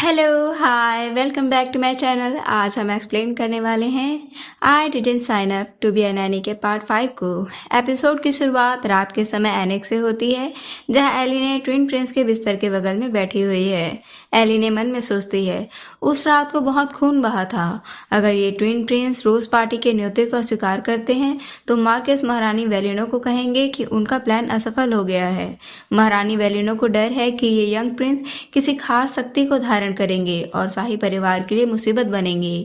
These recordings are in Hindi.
Hello hi welcome back to my channel. आज हम एक्सप्लेन करने वाले हैं I didn't sign up to be a nanny के पार्ट 5 को। एपिसोड की शुरुआत रात के समय एनेक्स से होती है, जहां एली ने ट्विन प्रिंस के बिस्तर के बगल में बैठी हुई है। एली ने मन में सोचती है, उस रात को बहुत खून बहा था। अगर ये ट्विन प्रिंस रोज पार्टी के न्योते को स्वीकार करते हैं तो मार्केस महारानी वेलिनो को कहेंगे कि उनका प्लान असफल हो गया है। महारानी वेलिनो को डर है कि ये यंग प्रिंस किसी खास शक्ति को धारण करेंगे और शाही परिवार के लिए मुसीबत बनेंगे।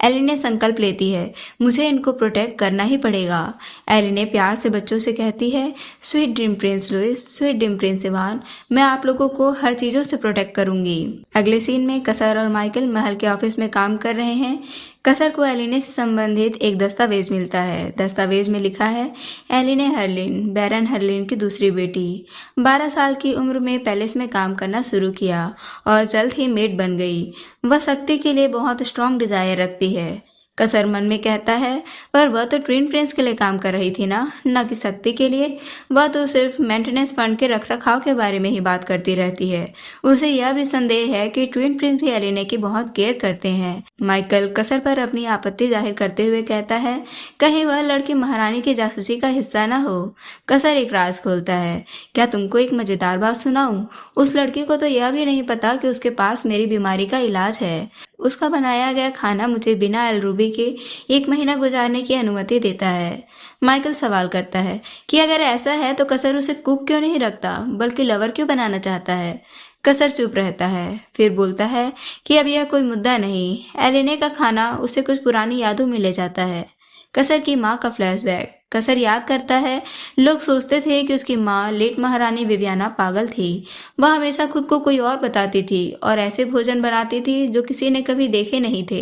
एली ने संकल्प लेती है, मुझे इनको प्रोटेक्ट करना ही पड़ेगा। एली ने प्यार से बच्चों से कहती है, sweet dream prince Louis, sweet dream prince Ivan, मैं आप लोगों को हर चीजों से प्रोटेक्ट करूंगी। अगले सीन में कसर और माइकल महल के ऑफिस में काम कर रहे हैं। कसर को एलिने से संबंधित एक दस्तावेज मिलता है। दस्तावेज में लिखा है, एलिने हर्लिन, बैरन हर्लिन की दूसरी बेटी, 12 साल की उम्र में पैलेस में काम करना शुरू किया और जल्द ही मेड बन गई। वह शक्ति के लिए बहुत स्ट्रॉन्ग डिजायर रखती है। कसर मन में कहता है, पर वह तो ट्विन प्रिंस के लिए काम कर रही थी ना कि शक्ति के लिए। वह तो सिर्फ मेंटेनेंस फंड के रखरखाव के बारे में ही बात करती रहती है। उसे यह भी संदेह है कि ट्विन प्रिंस भी एलिने की बहुत केयर करते हैं। माइकल कसर पर अपनी आपत्ति जाहिर करते हुए कहता है, कहीं वह लड़की महारानी की जासूसी का हिस्सा न हो। कसर एक राज खोलता है, क्या तुमको एक मजेदार बात सुनाऊं? उस लड़की को तो यह भी नहीं पता कि उसके पास मेरी बीमारी का इलाज है। उसका बनाया गया खाना मुझे बिना एलरूबी के 1 महीना गुजारने की अनुमति देता है। माइकल सवाल करता है कि अगर ऐसा है तो कसर उसे कुक क्यों नहीं रखता, बल्कि लवर क्यों बनाना चाहता है। कसर चुप रहता है, फिर बोलता है कि अब यह कोई मुद्दा नहीं। एलिने का खाना उसे कुछ पुरानी यादों में ले जाता है। कसर की माँ का फ्लैशबैक। कसर याद करता है, लोग सोचते थे कि उसकी माँ लेट महारानी विवियाना पागल थी। वह हमेशा खुद को कोई और बताती थी और ऐसे भोजन बनाती थी जो किसी ने कभी देखे नहीं थे।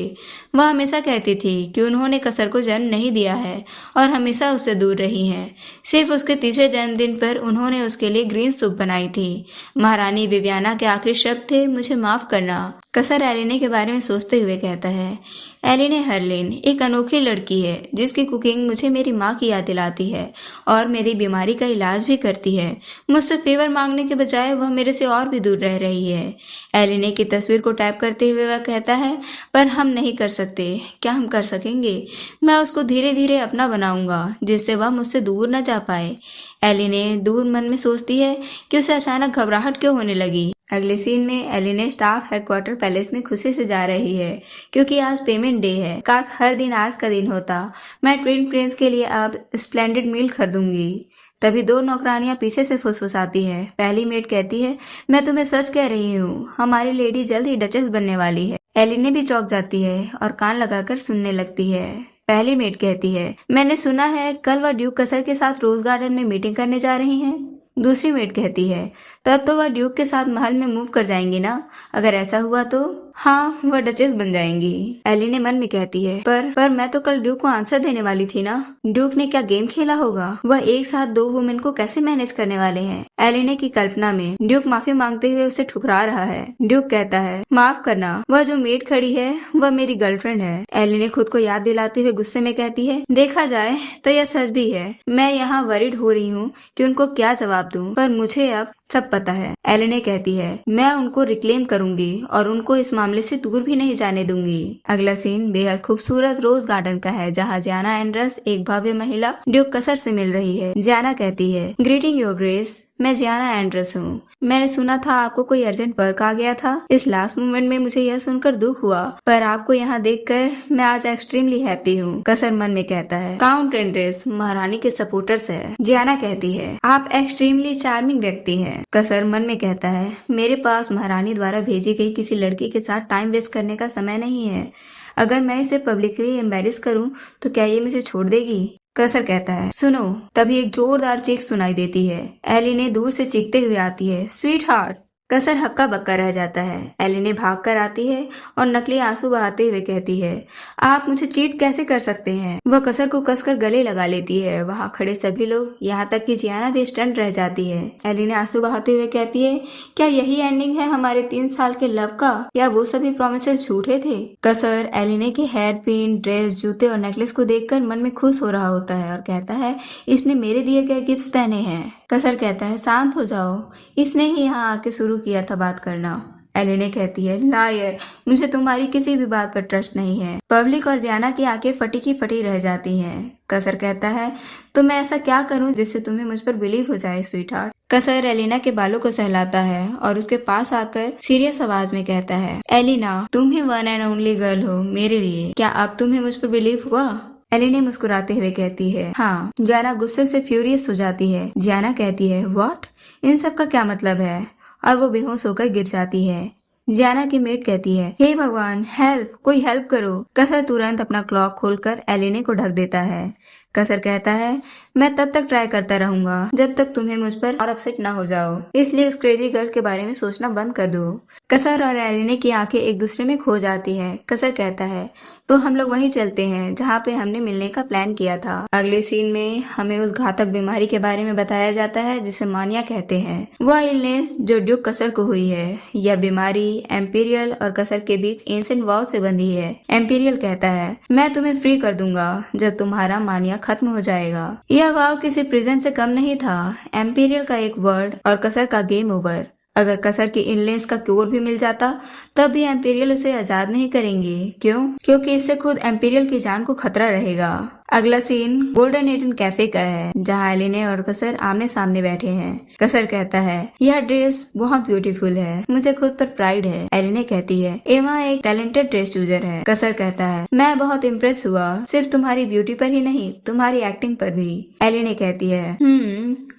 वह हमेशा कहती थी कि उन्होंने कसर को जन्म नहीं दिया है और हमेशा उससे दूर रही हैं। सिर्फ उसके तीसरे जन्मदिन पर उन्होंने उसके लिए ग्रीन सूप बनाई थी। महारानी विवियाना के आखिरी शब्द थे, मुझे माफ करना। कसर एलिने के बारे में सोचते हुए कहता है, एलिने हर्लिन एक अनोखी लड़की है जिसकी कुकिंग मुझे मेरी माँ की याद दिलाती है और मेरी बीमारी का इलाज भी करती है। मुझसे फेवर मांगने के बजाय वह मेरे से और भी दूर रह रही है। एलिने की तस्वीर को टैप करते हुए वह कहता है, पर हम नहीं कर सकते। क्या हम कर सकेंगे? मैं उसको धीरे धीरे अपना बनाऊंगा जिससे वह मुझसे दूर न जा पाए। एलिने दूर मन में सोचती है कि उसे अचानक घबराहट क्यों होने लगी। अगले सीन में एलिने स्टाफ हेडक्वार्टर पैलेस में खुशी से जा रही है क्योंकि आज पेमेंट डे है। काश हर दिन आज का दिन होता। मैं ट्विन प्रिंस के लिए अब स्प्लेंडेड मील खरीदूंगी। तभी 2 नौकरानियां पीछे से फुसफुसाती है। पहली मेड कहती है, मैं तुम्हें सच कह रही हूँ, हमारी लेडी जल्द ही डचेस बनने वाली है। एलिने भी चौंक जाती है और कान लगाकर सुनने लगती है। पहली मेड कहती है, मैंने सुना है कल वह ड्यूक कसर के साथ रोज गार्डन में मीटिंग करने जा रही हैं। दूसरी मेड कहती है, तब तो वह ड्यूक के साथ महल में मूव कर जाएंगी ना? अगर ऐसा हुआ तो हाँ, वह डचेस बन जाएंगी। एलिने मन में कहती है, पर मैं तो कल ड्यूक को आंसर देने वाली थी ना। ड्यूक ने क्या गेम खेला होगा? वह एक साथ 2 वुमेन को कैसे मैनेज करने वाले हैं? एलिने की कल्पना में ड्यूक माफी मांगते हुए उसे ठुकरा रहा है। ड्यूक कहता है, माफ करना, वह जो मेड खड़ी है वह मेरी गर्लफ्रेंड है। एलिने खुद को याद दिलाते हुए गुस्से में कहती है, देखा जाए तो यह सच भी है। मैं यहाँ वरीड हो रही हूँ कि उनको क्या जवाब दूं, पर मुझे अब सब पता है। एलिने कहती है, मैं उनको रिक्लेम करूंगी और उनको इस मामले से दूर भी नहीं जाने दूंगी। अगला सीन बेहद खूबसूरत रोज गार्डन का है, जहां जियाना एंड्रस एक भव्य महिला ड्यूक कसर से मिल रही है। जियाना कहती है, ग्रीटिंग योर ग्रेस, मैं जियाना एंड्रस हूँ। मैंने सुना था आपको कोई अर्जेंट वर्क आ गया था। इस लास्ट मोमेंट में मुझे यह सुनकर दुख हुआ, पर आपको यहाँ देखकर मैं आज एक्सट्रीमली हैप्पी हूँ। कसर मन में कहता है, काउंट एंड्रस महारानी के सपोर्टर्स है। जियाना कहती है, आप एक्सट्रीमली चार्मिंग व्यक्ति हैं। कसर मन में कहता है, मेरे पास महारानी द्वारा भेजी गई किसी लड़की के साथ टाइम वेस्ट करने का समय नहीं है। अगर मैं इसे पब्लिकली एम्बेरस करूं तो क्या ये मुझे छोड़ देगी? कसर कहता है, सुनो। तभी एक जोरदार चीख सुनाई देती है। एलिने दूर से चीखते हुए आती है, स्वीट हार्ट। कसर हक्का बक्का रह जाता है। एलिने भाग कर आती है और नकली आंसू बहाते हुए कहती है, आप मुझे चीट कैसे कर सकते हैं? वह कसर को कसकर गले लगा लेती है। वहाँ खड़े सभी लोग, यहाँ तक कि जियाना भी स्टंट रह जाती है। एलिने आंसू बहाते हुए कहती है, क्या यही एंडिंग है हमारे 3 साल के लव का? या वो सभी प्रोमिसेस झूठे थे? कसर एलिने के हेयर पिन, ड्रेस, जूते और नेकलेस को देखकर मन में खुश हो रहा होता है और कहता है, इसने मेरे दिए गए गिफ्ट पहने हैं। कसर कहता है, शांत हो जाओ, इसने ही यहाँ आके शुरू किया था बात करना। एलिने कहती है, लायर, मुझे तुम्हारी किसी भी बात पर ट्रस्ट नहीं है। पब्लिक और जियाना की आंखें फटी की फटी रह जाती हैं। कसर कहता है, तो मैं ऐसा क्या करूं जिससे तुम्हें मुझ पर बिलीव हो जाए स्वीट हार्ट। कसर एलिना के बालों को सहलाता है और उसके पास आकर सीरियस आवाज में कहता है, एलिना, तुम ही वन एंड ओनली गर्ल हो मेरे लिए, क्या अब तुम्हें मुझ पर बिलीव हुआ? एलिने मुस्कुराते हुए कहती है, हाँ। जियाना गुस्से से फ्यूरियस हो जाती है। जियाना कहती है, व्हाट? इन सब का क्या मतलब है? और वो बेहोश होकर गिर जाती है। जियाना की मेट कहती है, हे भगवान, हेल्प, कोई हेल्प करो। कसर तुरंत अपना क्लॉक खोलकर एलिने को ढक देता है। कसर कहता है, मैं तब तक ट्राई करता रहूंगा जब तक तुम्हें मुझ पर और अपसेट ना हो जाओ, इसलिए उस क्रेजी गर्ल के बारे में सोचना बंद कर दो। कसर और एलिने की आंखें एक दूसरे में खो जाती है। कसर कहता है, तो हम लोग वहीं चलते हैं जहाँ पे हमने मिलने का प्लान किया था। अगले सीन में हमें उस घातक बीमारी के बारे में बताया जाता है जिसे मानिया कहते हैं। वह इलनेस जो ड्यूक कसर को हुई है। यह बीमारी एम्पीरियल और कसर के बीच एंशिएंट वॉर से बंधी है। एम्पीरियल कहता है, मैं तुम्हें फ्री कर दूंगा जब तुम्हारा मानिया खत्म हो जाएगा। यह वाव किसी प्रिजन से कम नहीं था। एम्पीरियल का एक वर्ड और कसर का गेम ओवर। अगर कसर की इलनेस का क्योर भी मिल जाता तब भी एम्पीरियल उसे आजाद नहीं करेंगे। क्यों? क्योंकि इससे खुद एम्पीरियल की जान को खतरा रहेगा। अगला सीन गोल्डन एटन कैफे का है जहाँ एलिने और कसर आमने सामने बैठे हैं। कसर कहता है, यह ड्रेस बहुत ब्यूटीफुल है, मुझे खुद पर प्राइड है। एलिने कहती है, एमा एक टैलेंटेड ड्रेस चूजर है। कसर कहता है, मैं बहुत इम्प्रेस हुआ, सिर्फ तुम्हारी ब्यूटी पर ही नहीं, तुम्हारी एक्टिंग पर भी। एलिने कहती है,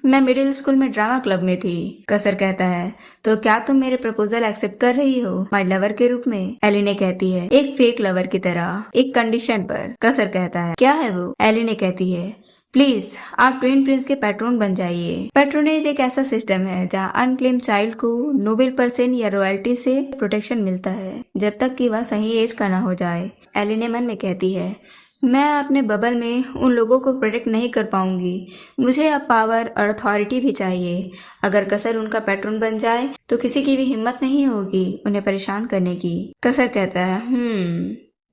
मैं मिडिल स्कूल में ड्रामा क्लब में थी। कसर कहता है, तो क्या तुम मेरे प्रपोजल एक्सेप्ट कर रही हो माय लवर के रूप में? एलिने कहती है, एक फेक लवर की तरह, एक कंडीशन पर। कसर कहता है, क्या है वो? एलिने कहती है, प्लीज आप ट्विन प्रिंस के पैट्रोन बन जाइए। पैट्रोनेज एक ऐसा सिस्टम है जहाँ अनक्लेम चाइल्ड को नोबेल पर्सन या रॉयल्टी से प्रोटेक्शन मिलता है जब तक कि वह सही एज का ना हो जाए। एलिने मन में कहती है, मैं अपने बबल में उन लोगों को प्रोटेक्ट नहीं कर पाऊंगी, मुझे अब पावर और अथॉरिटी भी चाहिए। अगर कसर उनका पैट्रोन बन जाए तो किसी की भी हिम्मत नहीं होगी उन्हें परेशान करने की। कसर कहता है,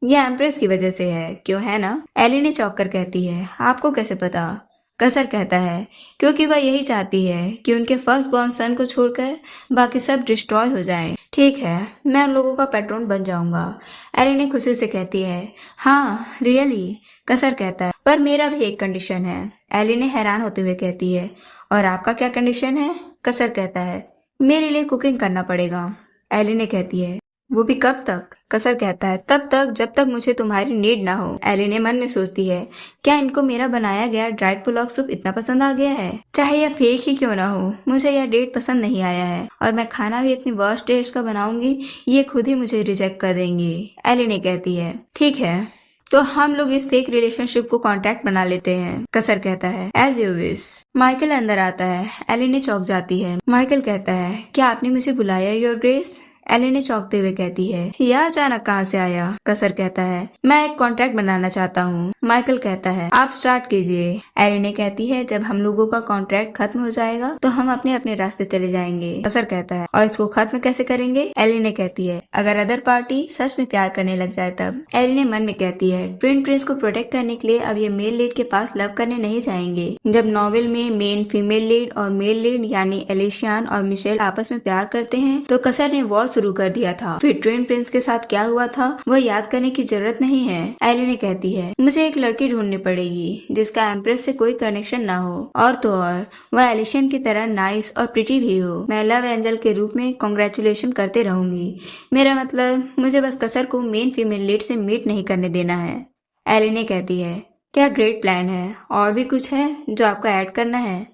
यह एम्प्रेस की वजह से है, क्यों है ना? एलिने चौंक कर कहती है, आपको कैसे पता? कसर कहता है, क्योंकि वह यही चाहती है कि उनके फर्स्ट बॉर्न सन को छोड़कर बाकी सब डिस्ट्रॉय हो जाएं। ठीक है, मैं उन लोगों का पैट्रोन बन जाऊंगा। एलिने खुशी से कहती है, हाँ रियली? कसर कहता है, पर मेरा भी एक कंडीशन है। एलिने हैरान होते हुए कहती है, और आपका क्या कंडीशन है? कसर कहता है, मेरे लिए कुकिंग करना पड़ेगा। एलिने कहती है, वो भी कब तक? कसर कहता है, तब तक जब तक मुझे तुम्हारी नीड ना हो। एलिने मन में सोचती है, क्या इनको मेरा बनाया गया ड्राइड पुलाव सूप इतना पसंद आ गया है? चाहे यह फेक ही क्यों ना हो, मुझे यह डेट पसंद नहीं आया है और मैं खाना भी इतनी वर्स्ट टेस्ट का बनाऊंगी, ये खुद ही मुझे रिजेक्ट कर देंगी। एलिने कहती है, ठीक है, तो हम लोग इस फेक रिलेशनशिप को कॉन्ट्रैक्ट बना लेते हैं। कसर कहता है, एज यू विश। माइकल अंदर आता है। एलिने चौंक जाती है। माइकल कहता है, क्या आपने मुझे बुलाया योर ग्रेस? एलिने चौंकते हुए कहती है, यह अचानक कहाँ से आया? कसर कहता है, मैं एक कॉन्ट्रैक्ट बनाना चाहता हूँ। माइकल कहता है, आप स्टार्ट कीजिए। एलिने कहती है, जब हम लोगों का कॉन्ट्रैक्ट खत्म हो जाएगा तो हम अपने अपने रास्ते चले जाएंगे। कसर कहता है, और इसको खत्म कैसे करेंगे? एलिने कहती है, अगर अदर पार्टी सच में प्यार करने लग जाए तब। एलिने मन में कहती है, ट्विन प्रिंस को प्रोटेक्ट करने के लिए अब ये मेल लीड के पास लव करने नहीं जाएंगे। जब नॉवेल में मेन फीमेल लीड और मेल लीड यानी एलिशियन और मिशेल आपस में प्यार करते हैं तो कसर ने वॉर शुरू कर दिया था। फिर ट्विन प्रिंस के साथ क्या हुआ था वह याद करने की जरूरत नहीं है। एलिने कहती है, मुझे एक लड़की ढूंढनी पड़ेगी जिसका एम्प्रेस से कोई कनेक्शन ना हो, और तो और वह एलिशियन की तरह नाइस और प्रिटी भी हो। मैं लव एंजल के रूप में कॉन्ग्रेचुलेशन करते रहूंगी। मेरा मतलब मुझे बस कसर को मेन फीमेल लीड से मीट नहीं करने देना है। एलिने कहती है, क्या ग्रेट प्लान है, और भी कुछ है जो आपको ऐड करना है?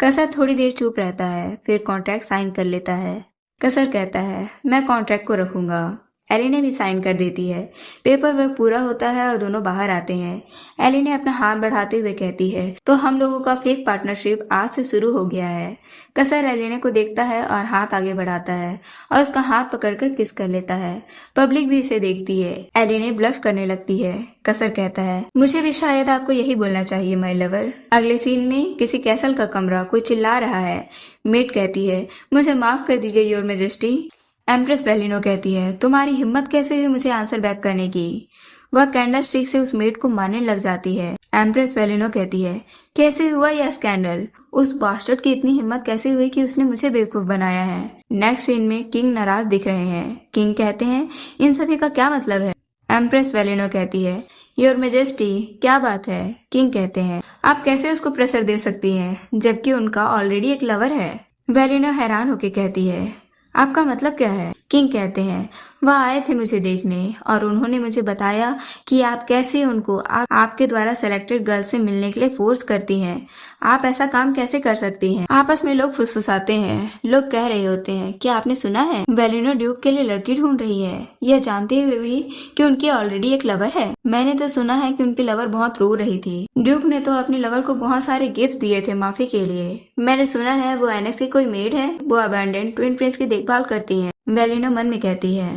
कसर थोड़ी देर चुप रहता है, फिर कॉन्ट्रैक्ट साइन कर लेता है। कसर कहता है, मैं कॉन्ट्रैक्ट को रखूंगा। एलिने भी साइन कर देती है। पेपर वर्क पूरा होता है और दोनों बाहर आते हैं। एलिने अपना हाथ बढ़ाते हुए कहती है, तो हम लोगों का फेक पार्टनरशिप आज से शुरू हो गया है। कसर एलिने को देखता है और हाथ आगे बढ़ाता है और उसका हाथ पकड़कर किस कर लेता है। पब्लिक भी इसे देखती है। एलिने ब्लश करने लगती है। कसर कहता है, मुझे भी शायद आपको यही बोलना चाहिए माय लवर। अगले सीन में किसी कैसल का कमरा, कोई चिल्ला रहा है। मेट कहती है, मुझे माफ कर दीजिए योर मैजेस्टी। एम्प्रेस वेलिनो कहती है, तुम्हारी हिम्मत कैसे हुई मुझे आंसर बैक करने की? वह कैंडल स्टिक से उस मेड को मारने लग जाती है। एम्प्रेस वेलिनो कहती है, कैसे हुआ यह स्कैंडल? उस बास्टर्ड की इतनी हिम्मत कैसे हुई कि उसने मुझे बेवकूफ बनाया है? नेक्स्ट सीन में किंग नाराज दिख रहे हैं। किंग कहते हैं, इन सभी का क्या मतलब है? एम्प्रेस वेलिनो कहती है, योर मेजेस्टी, क्या बात है? किंग कहते हैं, आप कैसे उसको प्रेशर दे सकती हैं जबकि उनका ऑलरेडी एक लवर है? वेलिनो हैरान होकर कहती है, आपका मतलब क्या है? किंग कहते हैं, वह आए थे मुझे देखने और उन्होंने मुझे बताया कि आप कैसे उनको आपके द्वारा सेलेक्टेड गर्ल से मिलने के लिए फोर्स करती हैं। आप ऐसा काम कैसे कर सकती हैं? आपस में लोग फुसफुसाते हैं, लोग कह रहे होते हैं, क्या आपने सुना है वेलिनो ड्यूक के लिए लड़की ढूंढ रही है, यह जानते हुए भी कि उनकी ऑलरेडी एक लवर है? मैंने तो सुना है कि उनकी लवर बहुत रो रही थी। ड्यूक ने तो अपनी लवर को बहुत सारे गिफ्ट दिए थे माफी के लिए। मैंने सुना है वो एनेक्स की कोई मेड है, वो अबैंडन ट्विन प्रिंस की देखभाल करती है। वेलिनो मन में कहती है,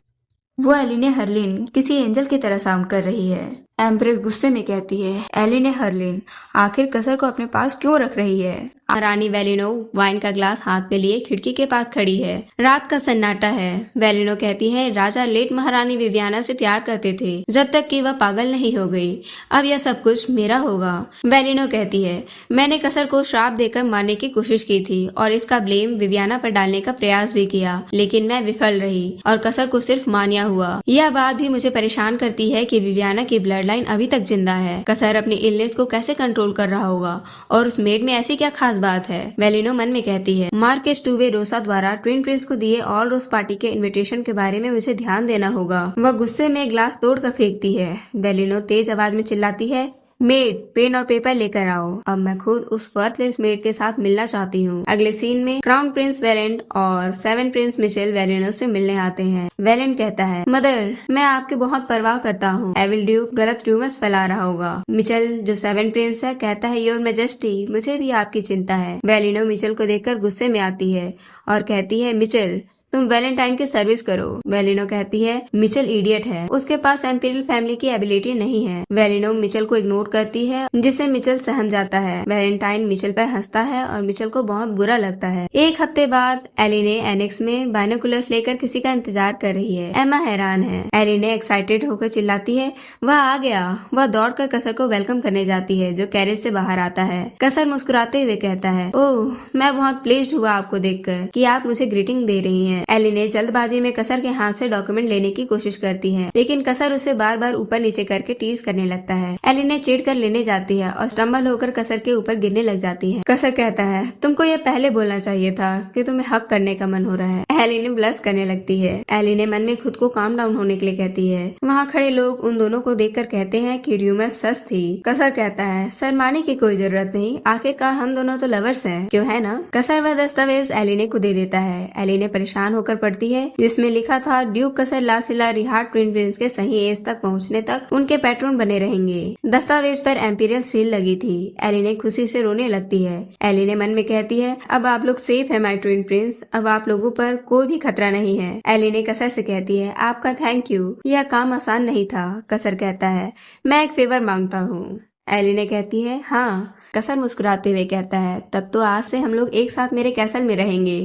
वो एलिने हर्लिन किसी एंजल की तरह साउंड कर रही है। एम्प्रेस गुस्से में कहती है, एलिने हर्लिन आखिर कसर को अपने पास क्यों रख रही है? रानी वेलिनो वाइन का ग्लास हाथ में लिए खिड़की के पास खड़ी है। रात का सन्नाटा है। वेलिनो कहती है, राजा लेट महारानी विवियाना से प्यार करते थे जब तक कि वह पागल नहीं हो गई। अब यह सब कुछ मेरा होगा। वेलिनो कहती है, मैंने कसर को श्राप देकर मारने की कोशिश की थी और इसका ब्लेम विवियाना पर डालने का प्रयास भी किया, लेकिन मैं विफल रही और कसर को सिर्फ मानिया हुआ। यह बात भी मुझे परेशान करती है कि विवियाना की ब्लड लाइन अभी तक जिंदा है। कसर अपनी इलनेस को कैसे कंट्रोल कर रहा होगा और उस मेड में ऐसी क्या खास बात है? वेलिनो मन में कहती है, मार्केस टूवे रोसा द्वारा ट्विन प्रिंस को दिए ऑल रोज पार्टी के इनविटेशन के बारे में मुझे ध्यान देना होगा। वह गुस्से में ग्लास तोड़कर फेंकती है। वेलिनो तेज आवाज में चिल्लाती है, मेड पेन और पेपर लेकर आओ, अब मैं खुद उस वर्थलेस मेड के साथ मिलना चाहती हूँ। अगले सीन में क्राउन प्रिंस वेलेंट और सेवन प्रिंस मिचेल वेलिनो से मिलने आते हैं। वेलेंट कहता है, मदर मैं आपकी बहुत परवाह करता हूँ, एविल ड्यूक गलत रूमर्स फैला रहा होगा। मिचेल जो सेवन प्रिंस है कहता है, योर मेजेस्टी मुझे भी आपकी चिंता है। वेलिनो मिचेल को देखकर गुस्से में आती है और कहती है, मिचेल तुम वैलेंटाइन की सर्विस करो। वेलिनो कहती है, मिचेल इडियट है, उसके पास एम्पीरियल फैमिली की एबिलिटी नहीं है। वेलिनो मिचेल को इग्नोर करती है जिससे मिचेल सहम जाता है। वैलेंटाइन मिचेल पर हंसता है और मिचेल को बहुत बुरा लगता है। एक हफ्ते बाद एलिने एनेक्स में बाइनोकुलर्स लेकर किसी का इंतजार कर रही है। एमा हैरान है। एलिने एक्साइटेड होकर चिल्लाती है, वह आ गया। वह दौड़कर कसर को वेलकम करने जाती है जो कैरेज से बाहर आता है। कसर मुस्कुराते हुए कहता है, ओह मैं बहुत प्लीज्ड हुआ आपको देखकर कि आप मुझे ग्रीटिंग दे रही हैं। एलिने जल्दबाजी में कसर के हाथ से डॉक्यूमेंट लेने की कोशिश करती है, लेकिन कसर उसे बार बार ऊपर नीचे करके टीज करने लगता है। एलिने चिढ़ कर लेने जाती है और स्टम्बल होकर कसर के ऊपर गिरने लग जाती है। कसर कहता है, तुमको यह पहले बोलना चाहिए था कि तुम्हें हक करने का मन हो रहा है। एलिने ब्लश करने लगती है। एलिने मन में खुद को काम डाउन होने के लिए कहती है। वहाँ खड़े लोग उन दोनों को देखकर कहते हैं कि र्यूमर सच थी। कसर कहता है, शर्माने की कोई जरूरत नहीं, आखिरकार हम दोनों तो लवर्स हैं, क्यों है ना? कसर वह दस्तावेज एलिने को दे देता है। एलिने परेशान होकर पढ़ती है जिसमें लिखा था, ड्यूक कसर लासिला रिहार्ड ट्विन प्रिंस के सही एज तक पहुंचने तक उनके पैट्रोन बने रहेंगे। दस्तावेज पर एम्पीरियल सील लगी थी। एलिने खुशी से रोने लगती है। एलिने मन में कहती है, अब आप लोग सेफ है माय ट्विन प्रिंस, अब आप लोगों पर कोई भी खतरा नहीं है। एलिने कसर से कहती है, आपका थैंक यू, यह काम आसान नहीं था। कसर कहता है, मैं एक फेवर मांगता हूँ। एलिने कहती है, हाँ। कसर मुस्कुराते हुए कहता है, तब तो आज से हम लोग एक साथ मेरे कैसल में रहेंगे।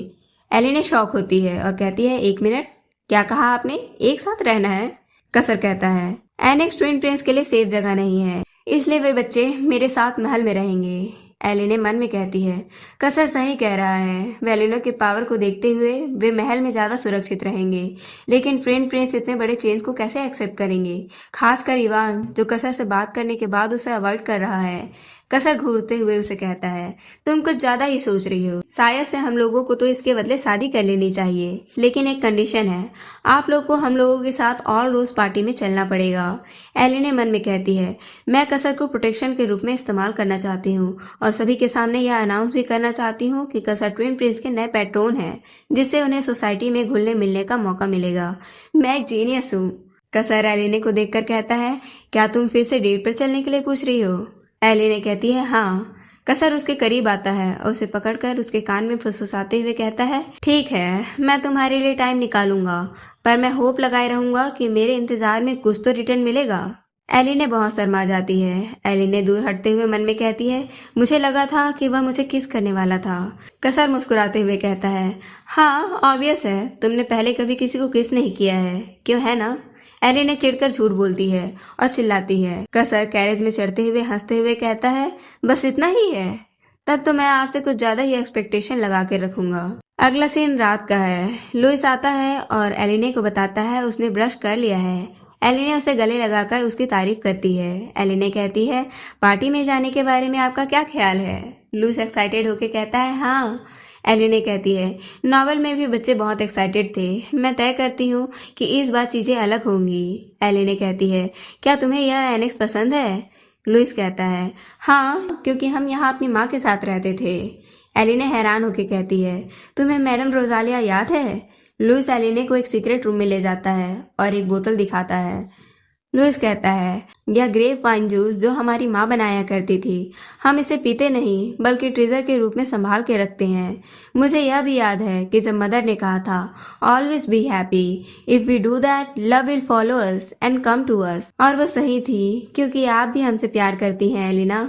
एलिने शॉक होती है और कहती है, एक मिनट, क्या कहा आपने? एक साथ रहना है? कसर कहता है, एनेक्स ट्विन प्रिंस के लिए सेफ जगह नहीं है, इसलिए वे बच्चे मेरे साथ महल में रहेंगे। एलिने मन में कहती है, कसर सही कह रहा है। वेलिनो के पावर को देखते हुए वे महल में ज्यादा सुरक्षित रहेंगे, लेकिन ट्विन प्रिंस इतने बड़े चेंज को कैसे एक्सेप्ट करेंगे, खासकर इवान जो कसर से बात करने के बाद उसे अवॉइड कर रहा है। कसर घूरते हुए उसे कहता है, तुम कुछ ज्यादा ही सोच रही हो, शायद से हम लोगों को तो इसके बदले शादी कर लेनी चाहिए, लेकिन एक कंडीशन है, आप लोग को हम लोगों के साथ ऑल रोज पार्टी में चलना पड़ेगा। एलिने मन में कहती है, मैं कसर को प्रोटेक्शन के रूप में इस्तेमाल करना चाहती हूँ और सभी के सामने यह अनाउंस भी करना चाहती हूँ कि कसर ट्विन प्रिंस के नए पैट्रोन हैं, जिससे उन्हें सोसाइटी में घुलने मिलने का मौका मिलेगा। मैं एक जीनियस हूँ। कसर एलिने को देखकर कहता है, क्या तुम फिर से डेट पर चलने के लिए पूछ रही हो? एलिने कहती है, हाँ। कसर उसके करीब आता है और उसे पकड़कर उसके कान में फुसफुसाते हुए कहता है, ठीक है, मैं तुम्हारे लिए टाइम निकालूंगा, पर मैं होप लगाए रहूंगा कि मेरे इंतजार में कुछ तो रिटर्न मिलेगा। एलिने बहुत शर्मा जाती है। एलिने दूर हटते हुए मन में कहती है, मुझे लगा था कि वह मुझे किस करने वाला था। कसर मुस्कुराते हुए कहता है, हाँ ऑब्वियस है, तुमने पहले कभी किसी को किस नहीं किया है, क्यों है ना? एली ने चिढ़कर झूठ बोलती है और चिल्लाती है। कसर कैरेज में चढ़ते हुए हंसते हुए कहता है, बस इतना ही है? तब तो मैं आपसे कुछ ज्यादा ही एक्सपेक्टेशन लगा के रखूंगा। अगला सीन रात का है। लुइस आता है और एलिने को बताता है उसने ब्रश कर लिया है। एलिने उसे गले लगाकर उसकी तारीफ करती है। एलिने कहती है, पार्टी में जाने के बारे में आपका क्या ख्याल है? लुइस एक्साइटेड होकर कहता है, हाँ। एलिने कहती है, नॉवेल में भी बच्चे बहुत एक्साइटेड थे। मैं तय करती हूँ कि इस बार चीजें अलग होंगी। एलिने कहती है, क्या तुम्हें यह एनेक्स पसंद है? लुइस कहता है, हाँ, क्योंकि हम यहाँ अपनी माँ के साथ रहते थे। एलिने हैरान होकर कहती है, तुम्हें मैडम रोजालिया याद है? लुइस एलिने को एक सीक्रेट रूम में ले जाता है और एक बोतल दिखाता है। लुइस कहता है, यह ग्रेप वाइन जूस जो हमारी माँ बनाया करती थी, हम इसे पीते नहीं बल्कि ट्रेजर के रूप में संभाल के रखते हैं। मुझे यह भी याद है कि जब मदर ने कहा था, always be happy, if we do that love will follow us and come to us. और वो सही थी, क्योंकि आप भी हमसे प्यार करती हैं एलिना।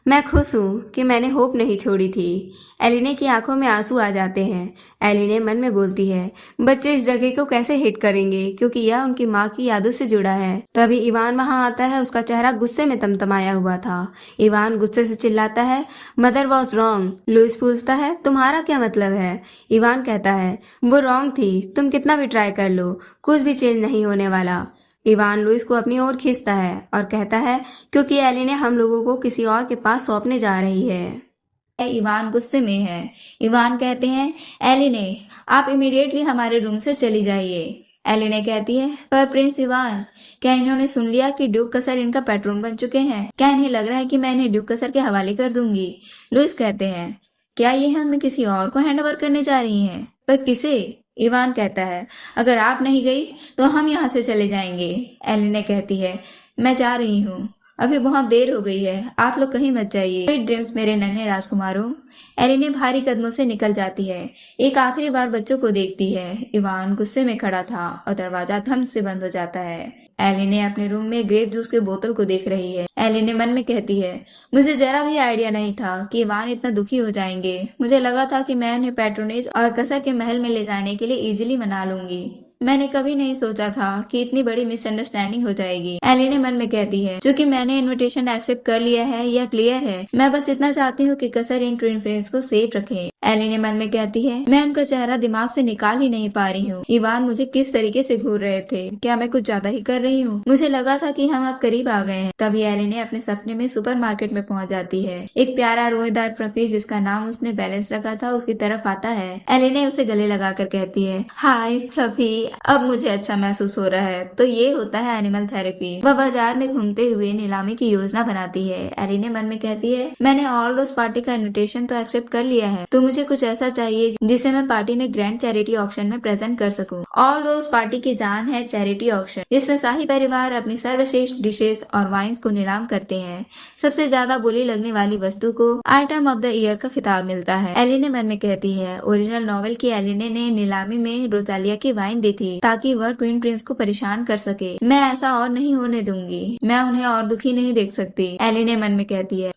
मैं खुश हूँ कि मैंने होप नहीं छोड़ी थी। एलिने की आंखों में आंसू आ जाते हैं। एलिने मन में बोलती है, बच्चे इस जगह को कैसे हिट करेंगे, क्योंकि यह उनकी माँ की यादों से जुड़ा है। तभी इवान वहाँ आता है। उसका चेहरा गुस्से में तमतमाया हुआ था। इवान गुस्से से चिल्लाता है, मदर वॉज रॉन्ग। लुइस पूछता है, तुम्हारा क्या मतलब है? इवान कहता है, वो रॉन्ग थी, तुम कितना भी ट्राई कर लो, कुछ भी चेंज नहीं होने वाला। इवान लुइस को अपनी ओर खींचता है और कहता है, क्योंकि एलिने हम लोगों को किसी और के पास सौंपने जा रही है। इवान गुस्से में है। इवान कहते हैं, एलिने, आप इमीडिएटली हमारे रूम से चली जाइए। एलिने कहती है, पर प्रिंस इवान, क्या इन्होंने सुन लिया कि ड्यूक कसर इनका पैट्रोन बन चुके हैं? क्या इन्हें लग रहा है कि मैं इन्हें ड्यूक कसर के हवाले कर दूंगी? लुइस कहते हैं, क्या ये हमें किसी और को हैंड ओवर करने जा रही हैं? पर किसे? इवान कहता है, अगर आप नहीं गई तो हम यहाँ से चले जाएंगे। एलिने कहती है, मैं जा रही हूँ, अभी बहुत देर हो गई है, आप लोग कहीं मत जाइए। स्वीट ड्रीम्स मेरे नन्हे राजकुमारों। एलिने भारी कदमों से निकल जाती है। एक आखिरी बार बच्चों को देखती है। इवान गुस्से में खड़ा था और दरवाजा धम से बंद हो जाता है। एलिने अपने रूम में ग्रेप जूस के बोतल को देख रही है। एलिने मन में कहती है, मुझे जरा भी आइडिया नहीं था कि इवान इतना दुखी हो जाएंगे। मुझे लगा था कि मैं उन्हें पैट्रोनेज और कसर के महल में ले जाने के लिए इजीली मना लूंगी। मैंने कभी नहीं सोचा था कि इतनी बड़ी मिसअंडरस्टैंडिंग हो जाएगी। एलिने मन में कहती है, क्योंकि मैंने इनविटेशन एक्सेप्ट कर लिया है, यह क्लियर है। मैं बस इतना चाहती हूँ कि कसर इन ट्विन फ्रेंड्स को सेफ रखे। एलिने मन में कहती है, मैं उनका चेहरा दिमाग से निकाल ही नहीं पा रही हूँ। इवान मुझे किस तरीके से घूर रहे थे? क्या मैं कुछ ज्यादा ही कर रही हूँ? मुझे लगा था कि हम अब करीब आ गए हैं। तभी एलिने अपने सपने में सुपरमार्केट में पहुंच जाती है। एक प्यारा रोएदार फ्लफी, जिसका नाम उसने बैलेंस रखा था, उसकी तरफ आता है। एलिने उसे गले लगाकर कहती है, हाय फ्लफी, अब मुझे अच्छा महसूस हो रहा है। तो ये होता है एनिमल थेरेपी। वह बाजार में घूमते हुए नीलामी की योजना बनाती है। एलिने मन में कहती है, मैंने ऑल रोज पार्टी का इन्विटेशन तो एक्सेप्ट कर लिया है, तो मुझे कुछ ऐसा चाहिए जिसे मैं पार्टी में ग्रैंड चैरिटी ऑक्शन में प्रेजेंट कर सकूं। ऑल रोज पार्टी की जान है चैरिटी ऑक्शन, जिसमें शाही परिवार अपनी सर्वश्रेष्ठ डिशेस और वाइन्स को नीलाम करते हैं। सबसे ज्यादा बोली लगने वाली वस्तु को आइटम ऑफ द ईयर का खिताब मिलता है। एलिने मन में कहती है, ओरिजिनल नॉवेल की एलिने ने नीलामी में रोजालिया की वाइन दी थी ताकि वह ट्विन प्रिंस को परेशान कर सके। मैं ऐसा और नहीं होने दूंगी। मैं उन्हें और दुखी नहीं देख सकती। एलिने मन में कहती है,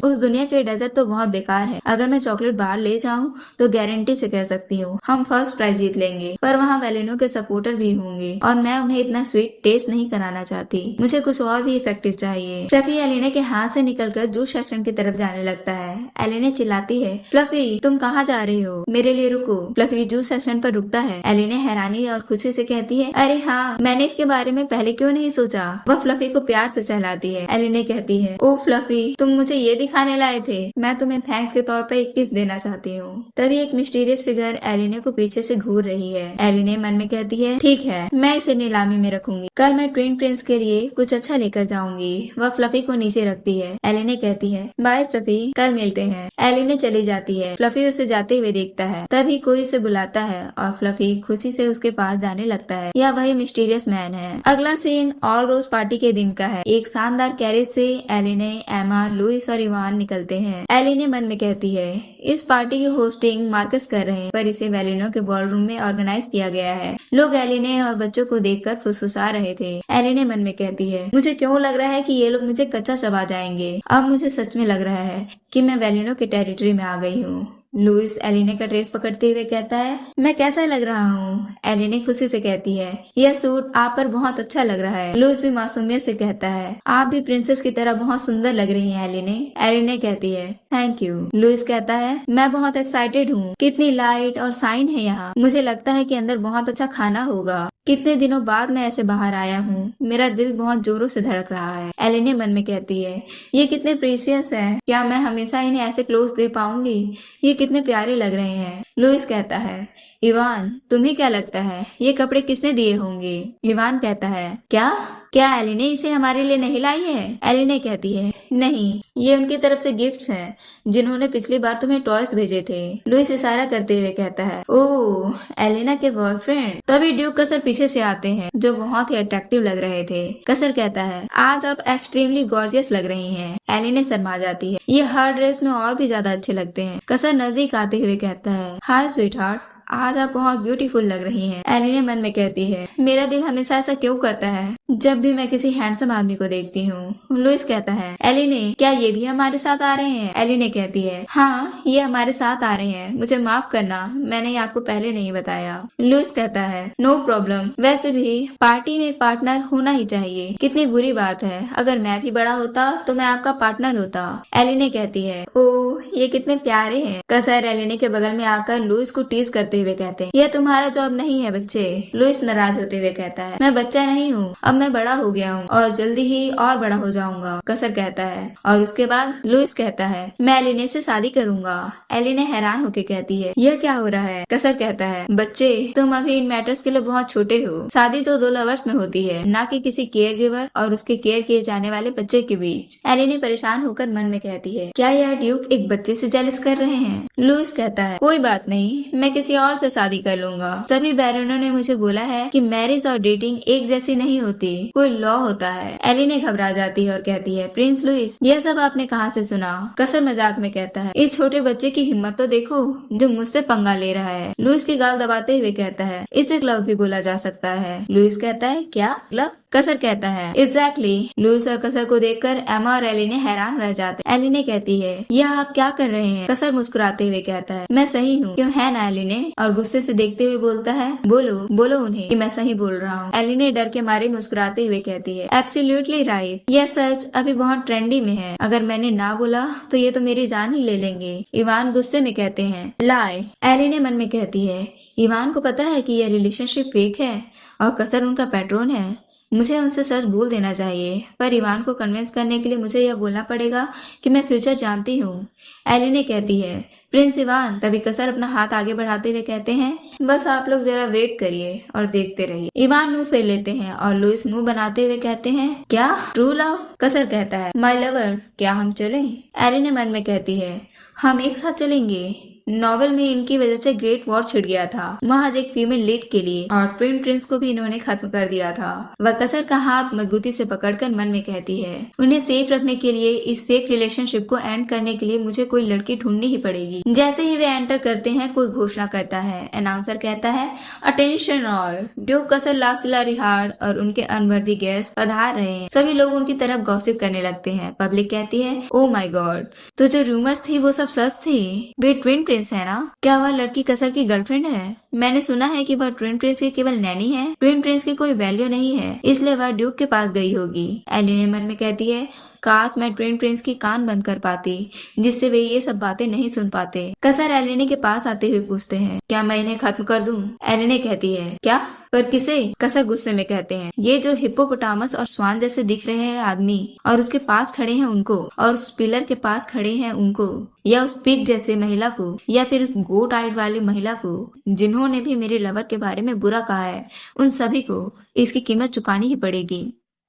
उस दुनिया के डेजर्ट तो बहुत बेकार है। अगर मैं चॉकलेट बार ले जाऊं तो गारंटी से कह सकती हूँ हम फर्स्ट प्राइज जीत लेंगे। पर वहाँ वेलिनो के सपोर्टर भी होंगे और मैं उन्हें इतना स्वीट टेस्ट नहीं कराना चाहती। मुझे कुछ और भी इफेक्टिव चाहिए। फ्लफी एलिने के हाथ से निकलकर जूस सेक्शन की तरफ जाने लगता है। एलिने चिल्लाती है, फ्लफी तुम कहाँ जा रही हो? मेरे लिए रुको। फ्लफी जूस सेक्शन पर रुकता है। एलिने हैरानी और खुशी से कहती है, अरे हाँ, मैंने इसके बारे में पहले क्यों नहीं सोचा। वह फ्लफी को प्यार से सहलाती है। एलिने कहती है, ओ फ्लफी, तुम मुझे ये दिखाने लाए थे। मैं तुम्हें थैंक्स के तौर पर एक किस देना चाहती हूँ। तभी एक मिस्टीरियस फिगर एलिने को पीछे से घूर रही है। एलिने मन में कहती है, ठीक है, मैं इसे नीलामी में रखूंगी। कल मैं ट्विन प्रिंस के लिए कुछ अच्छा लेकर जाऊंगी। वह फ्लफी को नीचे रखती है। एलिने कहती है, बाय फ्लफी, कल मिलते हैं। एलिने चली जाती है। फ्लफी उसे जाते हुए देखता है। तभी कोई उसे बुलाता है और फ्लफी खुशी से उसके पास जाने लगता है। यह वही मिस्टीरियस मैन है। अगला सीन ऑल रोज पार्टी के दिन का है। एक शानदार कैरेज से एलिने, एमा, लुइस और इवान निकलते हैं। एलिने मन में कहती है, इस पार्टी की होस्टिंग मार्कस कर रहे हैं, पर इसे वेलिनो के बॉलरूम में ऑर्गेनाइज किया गया है। लोग एलिने और बच्चों को देखकर फुसफुसा रहे थे। एलिने मन में कहती है, मुझे क्यों लग रहा है कि ये लोग मुझे कच्चा चबा जाएंगे। अब मुझे सच में लग रहा है कि मैं वेलिनो के टेरिटरी में आ गई हूँ। लुइस एलिने का ड्रेस पकड़ते हुए कहता है, मैं कैसा लग रहा हूँ? एलिने खुशी से कहती है, यह सूट आप पर बहुत अच्छा लग रहा है। लुइस भी मासूमियत से कहता है, आप भी प्रिंसेस की तरह बहुत सुंदर लग रही हैं एलिने। एलिने कहती है, थैंक यू। लुइस कहता है, मैं बहुत एक्साइटेड हूँ। कितनी लाइट और साइन है यहाँ। मुझे लगता है कि अंदर बहुत अच्छा खाना होगा। कितने दिनों बाद मैं ऐसे बाहर आया हूँ। मेरा दिल बहुत जोरों से धड़क रहा है। एलिने मन में कहती है, ये कितने प्रीसियस है। क्या मैं हमेशा इन्हें ऐसे क्लोज दे पाऊंगी? ये कितने प्यारे लग रहे हैं। लुइस कहता है, इवान तुम्हें क्या लगता है ये कपड़े किसने दिए होंगे? इवान कहता है, क्या एलिने इसे हमारे लिए नहीं लाई है? एलिने कहती है, नहीं, ये उनकी तरफ से गिफ्ट्स हैं जिन्होंने पिछली बार तुम्हें टॉयज भेजे थे। लुइस इशारा करते हुए कहता है, ओह, एलिना के बॉयफ्रेंड। तभी ड्यूक कसर पीछे से आते हैं जो बहुत ही अट्रैक्टिव लग रहे थे। कसर कहता है, आज आप एक्सट्रीमली गॉर्जियस लग रही हैं। एलिने शर्मा जाती है, ये हर ड्रेस में और भी ज्यादा अच्छे लगते हैं। कसर नजदीक आते हुए कहता है, हाय स्वीट हार्ट, आज आप बहुत ब्यूटीफुल लग रही हैं। एलिने मन में कहती है, मेरा दिल हमेशा ऐसा क्यों करता है जब भी मैं किसी हैंडसम आदमी को देखती हूँ। लुइस कहता है, एलिने क्या ये भी हमारे साथ आ रहे हैं? एलिने कहती है, हाँ, ये हमारे साथ आ रहे हैं। मुझे माफ करना, मैंने ये आपको पहले नहीं बताया। लुइस कहता है, नो प्रॉब्लम। वैसे भी पार्टी में एक पार्टनर होना ही चाहिए। कितनी बुरी बात है, अगर मैं भी बड़ा होता तो मैं आपका पार्टनर होता। एलिने कहती है, ओह, ये कितने प्यारे हैं। कसर एलिने के बगल में आकर लुइस को टीज करते हुए कहते हैं, यह तुम्हारा जॉब नहीं है बच्चे। लुइस नाराज होते हुए कहता है, मैं बच्चा नहीं हूँ, अब मैं बड़ा हो गया हूँ और जल्दी ही और बड़ा हो जाऊंगा। कसर कहता है, और उसके बाद लुइस कहता है, मैं एलिने से शादी करूंगा। एलिने हैरान होकर कहती है, यह क्या हो रहा है? कसर कहता है, बच्चे, तुम अभी इन मैटर्स के लिए बहुत छोटे हो। शादी तो 2 लवर्स में होती है, ना कि किसी केयर गिवर और उसके केयर किए जाने वाले बच्चे के बीच। एलिने परेशान होकर मन में कहती है, क्या यह ड्यूक एक बच्चे से जेलस कर रहे हैं? लुइस कहता है, कोई बात नहीं, मैं किसी और से शादी कर लूंगा। सभी बैरोनों ने मुझे बोला है कि मैरिज और डेटिंग एक जैसी नहीं होती, कोई लॉ होता है। एलिने घबरा जाती है और कहती है, प्रिंस लुइस, यह सब आपने कहाँ से सुना? कसर मजाक में कहता है, इस छोटे बच्चे की हिम्मत तो देखो जो मुझसे पंगा ले रहा है। लुइस की गाल दबाते हुए कहता है, इसे क्लब भी बोला जा सकता है। लुइस कहता है, क्या क्लब? कसर कहता है, एग्जैक्टली। लुइस और कसर को देखकर एमा और एलिने हैरान रह जाते हैं। एलिने कहती है, यह आप क्या कर रहे हैं? कसर मुस्कुराते हुए कहता है, मैं सही हूँ, क्यों है ना एलिने? और गुस्से से देखते हुए बोलता है, बोलो उन्हें कि मैं सही बोल रहा हूँ। एलिने डर के मारे मुस्कुराते हुए कहती है, एब्सोल्युटली राइट, यह सच अभी बहुत ट्रेंडी में है। अगर मैंने ना बोला तो ये तो मेरी जान ही ले लेंगे। इवान गुस्से में कहते हैं, लाए। एलिने मन में कहती है, इवान को पता है कि यह रिलेशनशिप फेक है और कसर उनका पैट्रोन है। मुझे उनसे सच बोल देना चाहिए, पर इवान को कन्विंस करने के लिए मुझे यह बोलना पड़ेगा कि मैं फ्यूचर जानती हूँ। एलिने कहती है, प्रिंस इवान। तभी कसर अपना हाथ आगे बढ़ाते हुए कहते हैं, बस आप लोग जरा वेट करिए और देखते रहिए। इवान मुंह फेर लेते हैं और लुइस मुंह बनाते हुए कहते हैं, क्या ट्रू लव? कसर कहता है, माय लवर, क्या हम चलें? एलिने मन में कहती है, हम एक साथ चलेंगे। नॉवेल में इनकी वजह से ग्रेट वॉर छिड़ गया था, महज एक फीमेल लीड के लिए, और ट्विन प्रिंस को भी इन्होंने खत्म कर दिया था। वह कसर का हाथ मजबूती से पकड़कर मन में कहती है, उन्हें सेफ रखने के लिए, इस फेक रिलेशनशिप को एंड करने के लिए मुझे कोई लड़की ढूंढनी ही पड़ेगी। जैसे ही वे एंटर करते हैं, कोई घोषणा करता है। अनाउंसर कहता है, अटेंशन ऑल, ड्यूक कसर लासिला रिहार्ड और उनके अनवर्दी गेस्ट पधार रहे हैं। सभी लोग उनकी तरफ गॉसिप करने लगते हैं। पब्लिक कहती है, ओ माई गॉड, तो जो रूमर्स थी वो सब सच थी। वे ट्विन प्रिंस है ना? क्या वह लड़की कसर की गर्लफ्रेंड है? मैंने सुना है कि वह ट्विन प्रिंस की केवल नैनी है। ट्विन प्रिंस की कोई वैल्यू नहीं है, इसलिए वह ड्यूक के पास गई होगी। एलिने मन में कहती है, काश मैं ट्विन प्रिंस की कान बंद कर पाती, जिससे वे ये सब बातें नहीं सुन पाते। कसर एलिने के पास आते हुए पूछते हैं, क्या मैं इन्हें खत्म कर दूं? एलिने कहती है, क्या? पर किसे? कसर गुस्से में कहते हैं, ये जो हिप्पोपोटामस और स्वान जैसे दिख रहे हैं आदमी, और उसके पास खड़े हैं उनको, और उस पिलर के पास खड़े हैं उनको, या उस पिग जैसे महिला को, या फिर उस गोट आइड वाली महिला को, जिन्होंने भी मेरे लवर के बारे में बुरा कहा है, उन सभी को इसकी कीमत चुकानी ही पड़ेगी।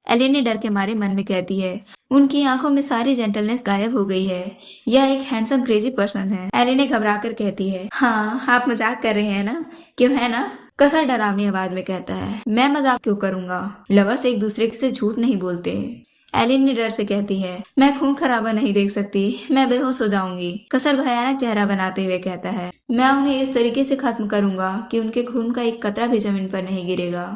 एलिने डर के मारे मन में कहती है, उनकी आंखों में सारी जेंटलनेस गायब हो गई है। यह एक हैंडसम क्रेजी पर्सन है। एलिने घबराकर कहती है, हाँ, आप मजाक कर रहे हैं ना? क्यों है ना? कसर डरावनी आवाज में कहता है, मैं मजाक क्यों करूंगा? लवर्स एक दूसरे से झूठ नहीं बोलते। एलिने डर से कहती है, मैं खून खराबा नहीं देख सकती, मैं बेहोश हो जाऊंगी। कसर भयानक चेहरा बनाते हुए कहता है, मैं उन्हें इस तरीके से खत्म करूंगा कि उनके खून का एक कतरा भी जमीन पर नहीं गिरेगा।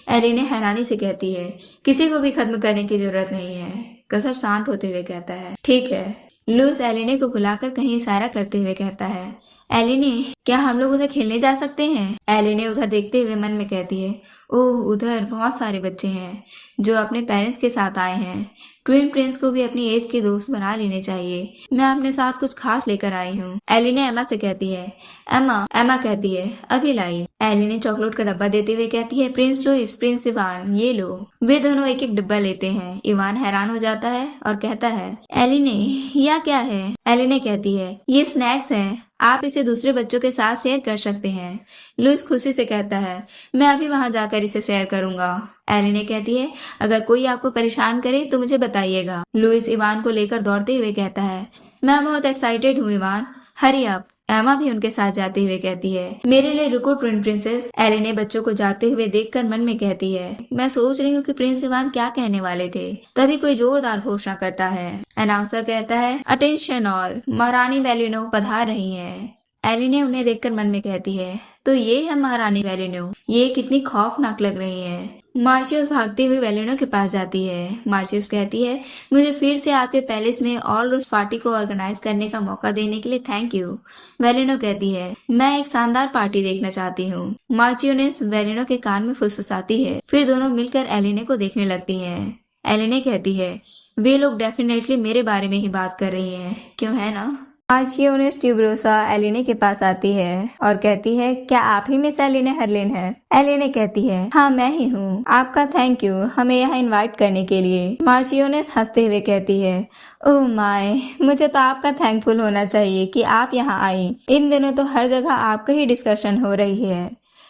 एलिने हैरानी से कहती है, किसी को भी खत्म करने की जरूरत नहीं है। कसर शांत होते हुए कहता है, ठीक है। लुइस एलिने को बुलाकर कहीं इशारा करते हुए कहता है, एलिने, क्या हम लोग उधर खेलने जा सकते हैं? एलिने उधर देखते हुए मन में कहती है, ओह उधर बहुत सारे बच्चे हैं जो अपने पेरेंट्स के साथ आए हैं। ट्विन प्रिंस को भी अपनी एज के दोस्त बना लेने चाहिए। मैं अपने साथ कुछ खास लेकर आई हूँ। एलिने एमा से कहती है। एमा कहती है, अभी लाई। एलिने चॉकलेट का डब्बा देते हुए कहती है, प्रिंस लुइस, प्रिंस इवान, ये लो। वे दोनों एक एक डिब्बा लेते हैं। इवान हैरान हो जाता है और कहता है, एलिने यह क्या है? एलिने कहती है, ये स्नैक्स है, आप इसे दूसरे बच्चों के साथ शेयर कर सकते हैं। लुइस खुशी से कहता है, मैं अभी वहां जाकर इसे शेयर करूंगा। एलिने कहती है, अगर कोई आपको परेशान करे तो मुझे बताइएगा। लुइस इवान को लेकर दौड़ते हुए कहता है, मैं बहुत एक्साइटेड हूँ इवान, हरी अप। एमा भी उनके साथ जाते हुए कहती है, मेरे लिए रुको ट्विन प्रिंसेस। एलिने बच्चों को जाते हुए देखकर मन में कहती है, मैं सोच रही हूँ कि प्रिंस इवान क्या कहने वाले थे। तभी कोई जोरदार घोषणा करता है। अनाउंसर कहता है, अटेंशन ऑल, महारानी वेलिनो पधार रही हैं। एलिने उन्हें देखकर मन में कहती है, तो ये है महारानी वेलिनो, ये कितनी खौफनाक लग रही है। मार्चियस भागते हुए वेलिनो के पास जाती है। मार्चियस कहती है, मुझे फिर से आपके पैलेस में ऑल रोज पार्टी को ऑर्गेनाइज करने का मौका देने के लिए थैंक यू। वेलिनो कहती है, मैं एक शानदार पार्टी देखना चाहती हूँ। मार्चियस वेलिनो के कान में फुसफुसाती है। फिर दोनों मिलकर एलिने को देखने लगती हैं। एलिने कहती है, वे लोग डेफिनेटली मेरे बारे में ही बात कर रही हैं, क्यों है ना? मार्चियोनेस ट्यूबरोसा एलिने के पास आती है और कहती है, क्या आप ही मिस एलिने हर्लिन है? एलिने कहती है, हाँ मैं ही हूँ। आपका थैंक यू हमें यहाँ इनवाइट करने के लिए। मार्चियोनेस हंसते हुए कहती है, ओह माय, मुझे तो आपका थैंकफुल होना चाहिए कि आप यहाँ आई। इन दिनों तो हर जगह आपका ही डिस्कशन हो रही है।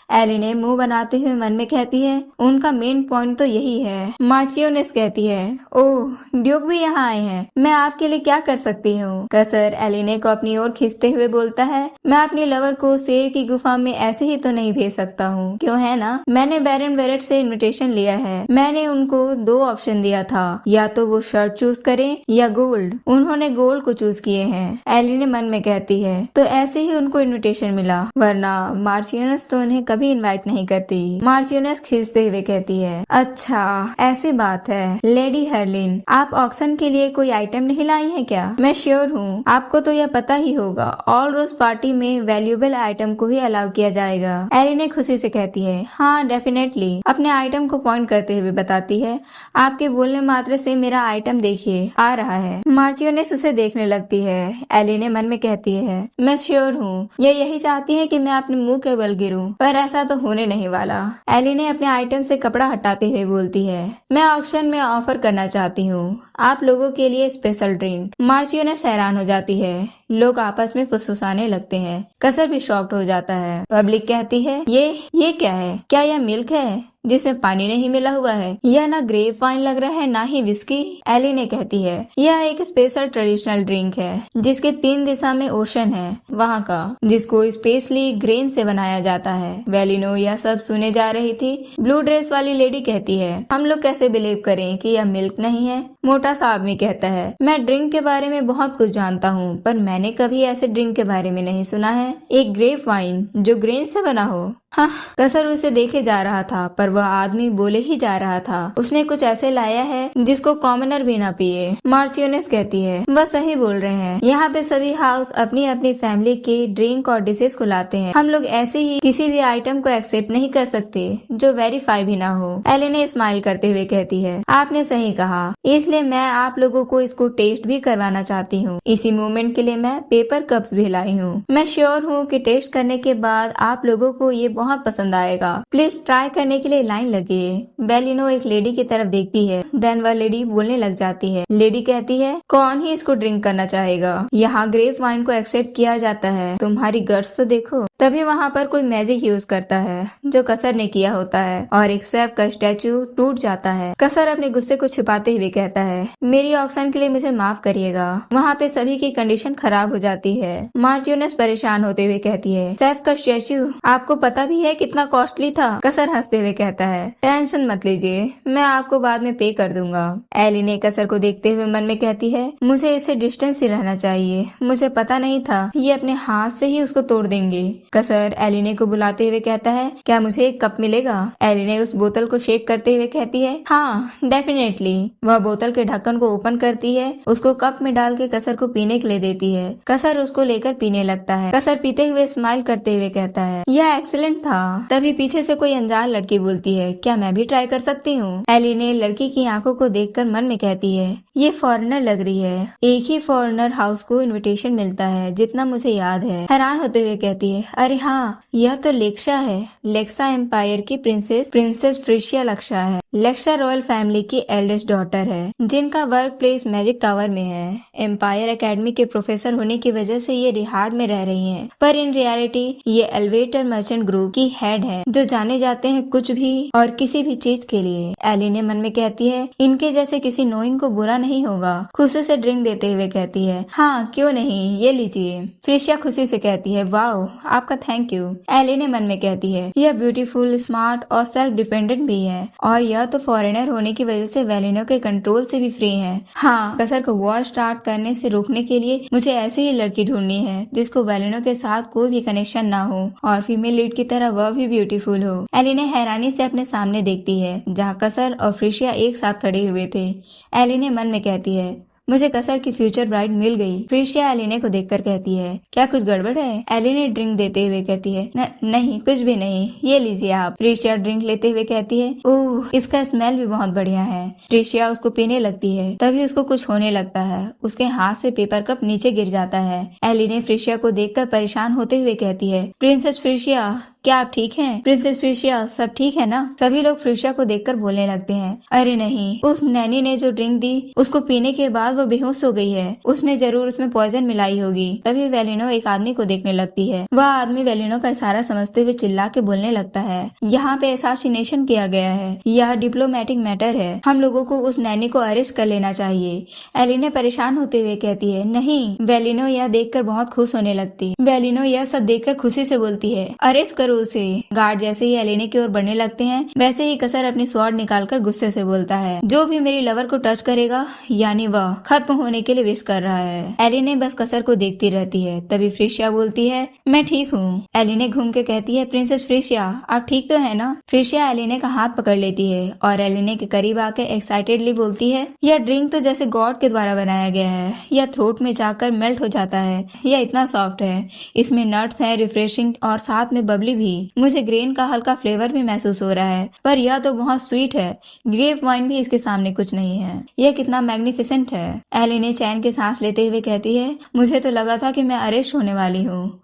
एलिने मुंह बनाते हुए मन में कहती है, उनका मेन पॉइंट तो यही है। मार्चियोनेस कहती है, ओह ड्यूक भी यहाँ आए हैं, मैं आपके लिए क्या कर सकती हूँ? कसर एलिने को अपनी ओर खींचते हुए बोलता है, मैं अपनी लवर को शेर की गुफा में ऐसे ही तो नहीं भेज सकता हूँ, क्यों है ना? मैंने बैरन वेरेट से इन्विटेशन लिया है। मैंने उनको 2 ऑप्शन दिया था, या तो वो शर्ट चूज करें या गोल्ड। उन्होंने गोल्ड को चूज किए हैं। एलिने मन में कहती है, तो ऐसे ही उनको इन्विटेशन मिला, वरना मार्चियोनेस तो उन्हें कभी इनवाइट नहीं करती। मार्चियोनेस खींचते हुए कहती है, अच्छा ऐसी बात है। लेडी हर्लिन, आप ऑक्शन के लिए कोई आइटम नहीं लाई है क्या? मैं श्योर हूँ आपको तो यह पता ही होगा, ऑल रोज पार्टी में वैल्यूएबल आइटम को ही अलाउ किया जाएगा। एलिने खुशी से कहती है, हाँ डेफिनेटली। अपने आइटम को पॉइंट करते हुए बताती है, आपके बोलने मात्र से मेरा आइटम देखिए आ रहा है। मार्चियोनेस उसे देखने लगती है। एलिने मन में कहती है, मैं श्योर हूँ ये यही चाहती है कि मैं अपने मुंह के बल गिरूं, पर ऐसा तो होने नहीं वाला। एलिने अपने आइटम से कपड़ा हटाते हुए बोलती है, मैं ऑक्शन में ऑफर करना चाहती हूँ आप लोगों के लिए स्पेशल ड्रिंक। मार्चियोनेस हैरान हो जाती है। लोग आपस में फुसफुसाने लगते हैं। कसर भी शॉक्ड हो जाता है। पब्लिक कहती है, ये क्या है? क्या यह मिल्क है जिसमें पानी नहीं मिला हुआ है? यह ना ग्रेप वाइन लग रहा है, ना ही विस्की। एलिने कहती है, यह एक स्पेशल ट्रेडिशनल ड्रिंक है जिसके 3 दिशा में ओशन है वहाँ का, जिसको स्पेशली ग्रेन से बनाया जाता है। वेलिनो यह सब सुने जा रही थी। ब्लू ड्रेस वाली लेडी कहती है, हम लोग कैसे बिलीव करें कि यह मिल्क नहीं है? मोटा सा आदमी कहता है, मैं ड्रिंक के बारे में बहुत कुछ जानता हूँ, पर मैंने कभी ऐसे ड्रिंक के बारे में नहीं सुना है। एक ग्रेप वाइन जो ग्रेन से बना हो। हाँ, कसर उसे देखे जा रहा था, पर वह आदमी बोले ही जा रहा था, उसने कुछ ऐसे लाया है जिसको कॉमनर भी ना पिए। मार्चियोनेस कहती है, वह सही बोल रहे हैं। यहाँ पे सभी हाउस अपनी अपनी फैमिली के ड्रिंक और डिशेस को लाते हैं। हम लोग ऐसे ही किसी भी आइटम को एक्सेप्ट नहीं कर सकते जो वेरीफाई भी ना हो। एलिने स्माइल करते हुए कहती है, आपने सही कहा, इसलिए मैं आप लोगों को इसको टेस्ट भी करवाना चाहती हूँ। इसी मोमेंट के लिए मैं पेपर कप्स भी लाई हूँ। मैं श्योर हूँ कि टेस्ट करने के बाद आप लोगों को ये बहुत पसंद आएगा। प्लीज ट्राई करने के लिए लाइन लगिए। वेलिनो एक लेडी की तरफ देखती है। देन वह लेडी बोलने लग जाती है। लेडी कहती है, कौन ही इसको ड्रिंक करना चाहेगा? यहाँ ग्रेप वाइन को एक्सेप्ट किया जाता है, तुम्हारी गट्स तो देखो। तभी वहाँ पर कोई मैजिक यूज करता है जो कसर ने किया होता है और एक शेफ का स्टैचू टूट जाता है। कसर अपने गुस्से को छिपाते हुए कहता है, मेरी ऑक्शन के लिए मुझे माफ करिएगा। वहाँ पे सभी की कंडीशन खराब हो जाती है। मार्चियोनेस परेशान होते हुए कहती है, शेफ का स्टैचू आपको पता भी है कितना कॉस्टली था। कसर हंसते हुए कहता है, टेंशन मत लीजिए, मैं आपको बाद में पे कर दूंगा। एलिने कसर को देखते हुए मन में कहती है, मुझे इससे डिस्टेंस ही रहना चाहिए, मुझे पता नहीं था ये अपने हाथ से ही उसको तोड़ देंगे। कसर एलिने को बुलाते हुए कहता है, क्या मुझे एक कप मिलेगा? एलिने उस बोतल को शेक करते हुए कहती है, हाँ डेफिनेटली। वह बोतल के ढक्कन को ओपन करती है, उसको कप में डाल के कसर को पीने के लिए देती है। कसर उसको लेकर पीने लगता है। कसर पीते हुए स्माइल करते हुए कहता है, यह एक्सीलेंट था। तभी पीछे से कोई अनजान लड़की बोलती है, क्या मैं भी ट्राई कर सकती हूँ? एलिने लड़की की आंखों को देखकर मन में कहती है, ये फॉरेनर लग रही है। एक ही फॉरेनर हाउस को इनविटेशन मिलता है जितना मुझे याद है। हैरान होते हुए कहती है, अरे हाँ, यह तो लेक्शा है। लेक्शा एम्पायर की प्रिंसेस फ्रिशिया लेक्शा है। लेक्शा रॉयल फैमिली की एल्डेस्ट डॉटर है, जिनका वर्क प्लेस मैजिक टावर में है। एम्पायर एकेडमी के प्रोफेसर होने की वजह से ये रिहार्ड में रह रही हैं, पर इन रियलिटी ये एलिवेटर मर्चेंट ग्रुप की हेड है, जो जाने जाते हैं कुछ भी और किसी भी चीज के लिए। एलिने मन में कहती है, इनके जैसे किसी नोइंग को बुरा नहीं होगा। खुशी से ड्रिंक देते हुए कहती है, हाँ क्यों नहीं, ये लीजिए। फ्रिशिया खुशी से कहती है, वाओ आपका थैंक यू। एलिने मन में कहती है, यह ब्यूटीफुल, स्मार्ट और सेल्फ डिपेंडेंट भी है, और यह तो फॉरेनर होने की वजह से वेलिनो के कंट्रोल से भी फ्री है। हाँ, कसर को वॉर स्टार्ट करने से रोकने के लिए मुझे ऐसी ही लड़की ढूंढनी है जिसको वेलिनो के साथ कोई भी कनेक्शन ना हो और फीमेल लीड की तरह वह भी ब्यूटीफुल हो। एलिने हैरानी से अपने सामने देखती है जहाँ कसर और फ्रिशिया एक साथ खड़े हुए थे। एलिने मन में कहती है, मुझे कसर की फ्यूचर ब्राइड मिल गई। फ्रिशिया एलिने को देखकर कहती है, क्या कुछ गड़बड़ है? एलिने ड्रिंक देते हुए कहती है, नहीं कुछ भी नहीं, ये लीजिए आप। फ्रिशिया ड्रिंक लेते हुए कहती है, ओह इसका स्मेल भी बहुत बढ़िया है। फ्रिशिया उसको पीने लगती है, तभी उसको कुछ होने लगता है। उसके हाथ से पेपर कप नीचे गिर जाता है। एलिने फ्रिशिया को देखकर परेशान होते हुए कहती है, प्रिंसेस फ्रिशिया क्या आप ठीक हैं? प्रिंसेस फ्रिशिया सब ठीक है ना? सभी लोग फ्रिशिया को देखकर बोलने लगते हैं, अरे नहीं, उस नैनी ने जो ड्रिंक दी उसको पीने के बाद वो बेहोश हो गई है। उसने जरूर उसमें पॉइजन मिलाई होगी। तभी वेलिनो एक आदमी को देखने लगती है। वह आदमी वेलिनो का इशारा समझते हुए चिल्ला के बोलने लगता है, यहाँ पे असैसिनेशन किया गया है, यह डिप्लोमेटिक मैटर है, हम लोगों को उस नैनी को अरेस्ट कर लेना चाहिए। एलिने परेशान होते हुए कहती है, नहीं। वेलिनो यह देखकर बहुत खुश होने लगती। वेलिनो यह सब देखकर खुशी से बोलती है, अरेस्ट करो उसे। गार्ड जैसे ही एलिने की ओर बढ़ने लगते हैं, वैसे ही कसर अपनी स्वॉर्ड निकालकर गुस्से से बोलता है, जो भी मेरी लवर को टच करेगा यानी वह खत्म होने के लिए विश कर रहा है। एलिने बस कसर को देखती रहती है। तभी फ्रिशिया बोलती है, मैं ठीक हूँ। एलिने घूम के कहती है, प्रिंसेस फ्रिशिया आप ठीक तो है ना? फ्रिशिया एलिने का हाथ पकड़ लेती है और एलिने के करीब आकर एक्साइटेडली बोलती है, यह ड्रिंक तो जैसे गॉड के द्वारा बनाया गया है। यह थ्रोट में जाकर मेल्ट हो जाता है। यह इतना सॉफ्ट है, इसमें नट्स है, रिफ्रेशिंग और साथ में बबली भी। मुझे ग्रेन का हल्का फ्लेवर भी महसूस हो रहा है, पर यह तो बहुत स्वीट है। ग्रेप वाइन भी इसके सामने कुछ नहीं है। यह कितना मैग्निफिसेंट है। एलिने चैन के सांस लेते हुए कहती है, मुझे तो लगा था कि मैं अरेस्ट होने वाली हूँ।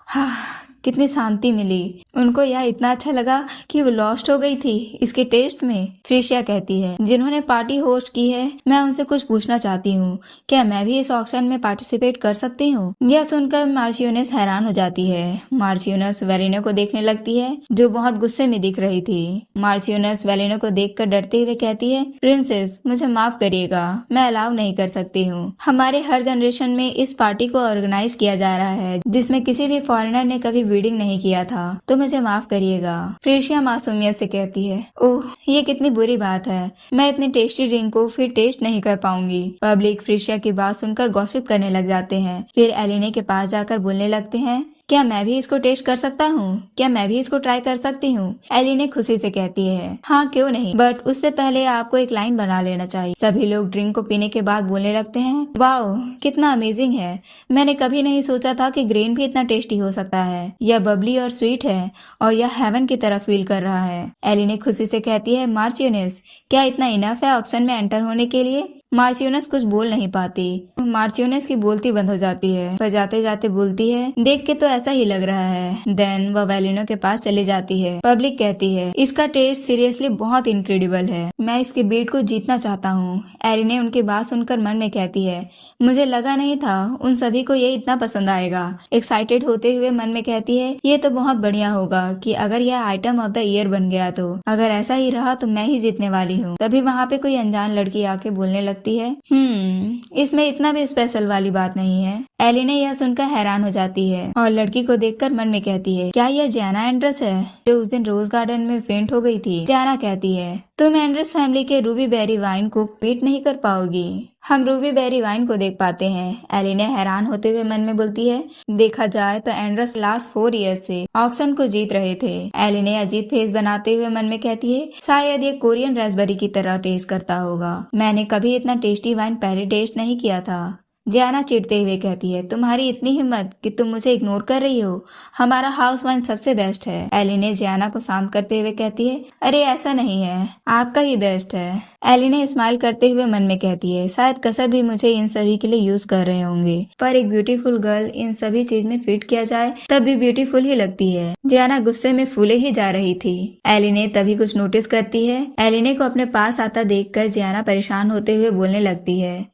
कितनी शांति मिली। उनको यह इतना अच्छा लगा कि वो लॉस्ट हो गई थी इसके टेस्ट में। फ्रिशिया कहती है, जिन्होंने पार्टी होस्ट की है, मैं उनसे कुछ पूछना चाहती हूँ, क्या मैं भी इस ऑक्शन में पार्टिसिपेट कर सकती हूँ? यह सुनकर मार्चियोनेस हैरान हो जाती है। मार्चियोनेस वेलिनो को देखने लगती है, जो बहुत गुस्से में दिख रही थी। मार्चियोनेस वेलिनो को देखकर डरते हुए कहती है, प्रिंसेस मुझे माफ करिएगा, मैं अलाउ नहीं कर सकती हूँ। हमारे हर जनरेशन में इस पार्टी को ऑर्गेनाइज किया जा रहा है, जिसमें किसी भी फॉरेनर ने कभी ब्रीडिंग नहीं किया था, तो मुझे माफ करिएगा। फ्रिशिया मासूमियत से कहती है, ओह ये कितनी बुरी बात है, मैं इतनी टेस्टी ड्रिंक को फिर टेस्ट नहीं कर पाऊंगी। पब्लिक फ्रिशिया की बात सुनकर गॉसिप करने लग जाते हैं। फिर एलिने के पास जाकर बोलने लगते हैं, क्या मैं भी इसको टेस्ट कर सकता हूँ? क्या मैं भी इसको ट्राई कर सकती हूँ? एलिने खुशी से कहती है, हाँ क्यों नहीं, बट उससे पहले आपको एक लाइन बना लेना चाहिए। सभी लोग ड्रिंक को पीने के बाद बोलने लगते हैं, वाओ कितना अमेजिंग है, मैंने कभी नहीं सोचा था कि ग्रेन भी इतना टेस्टी हो सकता है। यह बबली और स्वीट है और यह हेवन की तरह फील कर रहा है। एलिने खुशी से कहती है, मार्चियोनेस क्या इतना इनफ है ऑक्शन में एंटर होने के लिए? मार्चियोनेस कुछ बोल नहीं पाती। मार्चियोनेस की बोलती बंद हो जाती है, पर जाते जाते बोलती है, देख के तो ऐसा ही लग रहा है। देन वह वेलिनो के पास चली जाती है। पब्लिक कहती है, इसका टेस्ट सीरियसली बहुत इनक्रेडिबल है, मैं इसके बीट को जीतना चाहता हूँ। एलिने उनकी बात सुनकर मन में कहती है, मुझे लगा नहीं था उन सभी को ये इतना पसंद आएगा। एक्साइटेड होते हुए मन में कहती है, ये तो बहुत बढ़िया होगा कि अगर यह आइटम ऑफ द ईयर बन गया तो। अगर ऐसा ही रहा तो मैं ही जीतने वाली हूँ। तभी वहाँ पे कोई अनजान लड़की आके बोलने लगती है, इसमें इतना भी स्पेशल वाली बात नहीं है। एली ने यह सुनकर हैरान हो जाती है और लड़की को देखकर मन में कहती है, क्या यह जियाना एंड्रस है जो उस दिन रोज गार्डन में फेंट हो गई थी? जियाना कहती है, तुम एंड्रस फैमिली के रूबी बेरी वाइन को बीट नहीं कर पाओगी। हम रूबी बेरी वाइन को देख पाते हैं। एली ने हैरान होते हुए मन में बोलती है, देखा जाए तो एंड्रस लास्ट 4 ईयर्स से ऑक्शन को जीत रहे थे। एली ने अजीब फेस बनाते हुए मन में कहती है, शायद ये कोरियन रास्पबेरी की तरह टेस्ट करता होगा। मैंने कभी इतना टेस्टी वाइन पहले टेस्ट नहीं किया था। जियाना चिढ़ते हुए कहती है, तुम्हारी इतनी हिम्मत कि तुम मुझे इग्नोर कर रही हो। हमारा हाउस वाइन सबसे बेस्ट है। एली ने जियाना को शांत करते हुए कहती है, अरे ऐसा नहीं है, आपका ही बेस्ट है। एली ने स्माइल करते हुए मन में कहती है, शायद कसर भी मुझे इन सभी के लिए यूज कर रहे होंगे, पर एक ब्यूटीफुल गर्ल इन सभी चीज में फिट किया जाए तब भी ब्यूटीफुल ही लगती है। जियाना गुस्से में फूले ही जा रही थी। एली ने तभी कुछ नोटिस करती है। एलिने को अपने पास आता देखकर जियाना परेशान होते हुए बोलने लगती है,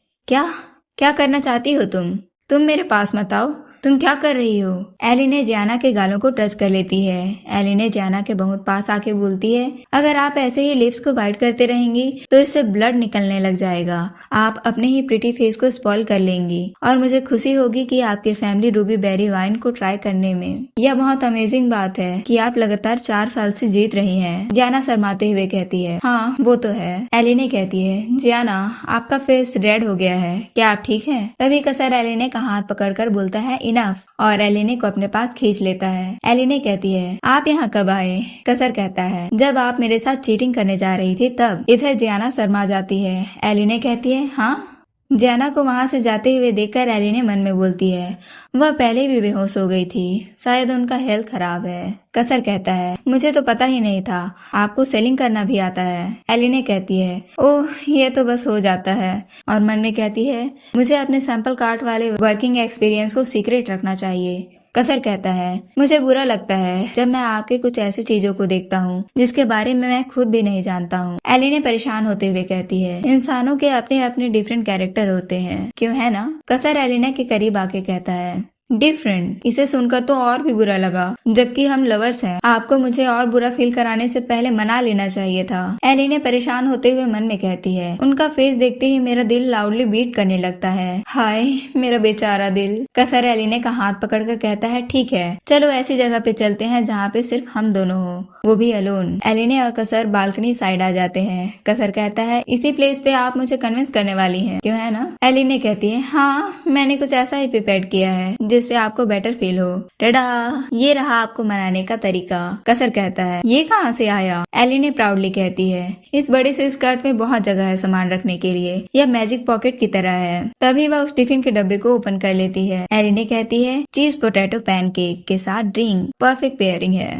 क्या करना चाहती हो तुम मेरे पास मत आओ, तुम क्या कर रही हो? एली ने जियाना के गालों को टच कर लेती है। एली ने जियाना के बहुत पास आके बोलती है, अगर आप ऐसे ही लिप्स को बाइट करते रहेंगी तो इससे ब्लड निकलने लग जाएगा। आप अपने ही प्रिटी फेस को स्पॉइल कर लेंगी और मुझे खुशी होगी कि आपकी फैमिली रूबी बेरी वाइन को ट्राई करने में। यह बहुत अमेजिंग बात है कि आप लगातार 4 साल से जीत रही हैं। जियाना शर्माते हुए कहती है, हाँ वो तो है। एली ने कहती है, जियाना आपका फेस रेड हो गया है, क्या आप ठीक है? तभी कसर एलिने का हाथ पकड़कर बोलता है, इनफ, और एलिने को अपने पास खींच लेता है। एलिने कहती है, आप यहाँ कब आए? कसर कहता है, जब आप मेरे साथ चीटिंग करने जा रही थी तब। इधर जियाना शर्मा जाती है। एलिने कहती है, हाँ? जियाना को वहां से जाते हुए देखकर एलिने मन में बोलती है, वह पहले भी बेहोश हो गई थी, शायद उनका हेल्थ खराब है। कसर कहता है, मुझे तो पता ही नहीं था, आपको सेलिंग करना भी आता है। एलिने कहती है, ओह ये तो बस हो जाता है, और मन में कहती है, मुझे अपने सैंपल कार्ट वाले वर्किंग एक्सपीरियंस को सीक्रेट रखना चाहिए। कसर कहता है, मुझे बुरा लगता है जब मैं आपके कुछ ऐसी चीजों को देखता हूँ जिसके बारे में मैं खुद भी नहीं जानता हूँ। एलिने परेशान होते हुए कहती है, इंसानों के अपने अपने डिफरेंट कैरेक्टर होते हैं, क्यों है ना? कसर एलिने के करीब आके कहता है, डिफरेंट? इसे सुनकर तो और भी बुरा लगा, जबकि हम लवर्स हैं। आपको मुझे और बुरा फील कराने से पहले मना लेना चाहिए था। एलिने परेशान होते हुए मन में कहती है, उनका फेस देखते ही मेरा दिल लाउडली बीट करने लगता है। हाय मेरा बेचारा दिल। कसर एलिने का हाथ पकड़कर कहता है, ठीक है, चलो ऐसी जगह पे चलते हैं जहाँ पे सिर्फ हम दोनों हो, वो भी अलोन। एलिने और कसर बालकनी साइड आ जाते हैं। कसर कहता है, इसी प्लेस पे आप मुझे कन्विंस करने वाली हैं, क्यों है ना? एलिने कहती है, हाँ मैंने कुछ ऐसा ही प्रिपेयर किया है जिससे आपको बेटर फील हो। टडा, ये रहा आपको मनाने का तरीका। कसर कहता है, ये कहाँ से आया? एलिने प्राउडली कहती है, इस बड़े से स्कर्ट में बहुत जगह है सामान रखने के लिए, यह मैजिक पॉकेट की तरह है। तभी वह उस टिफिन के डब्बे को ओपन कर लेती है। एलिने कहती है, चीज पोटैटो पैनकेक के साथ ड्रिंक, परफेक्ट पेयरिंग है।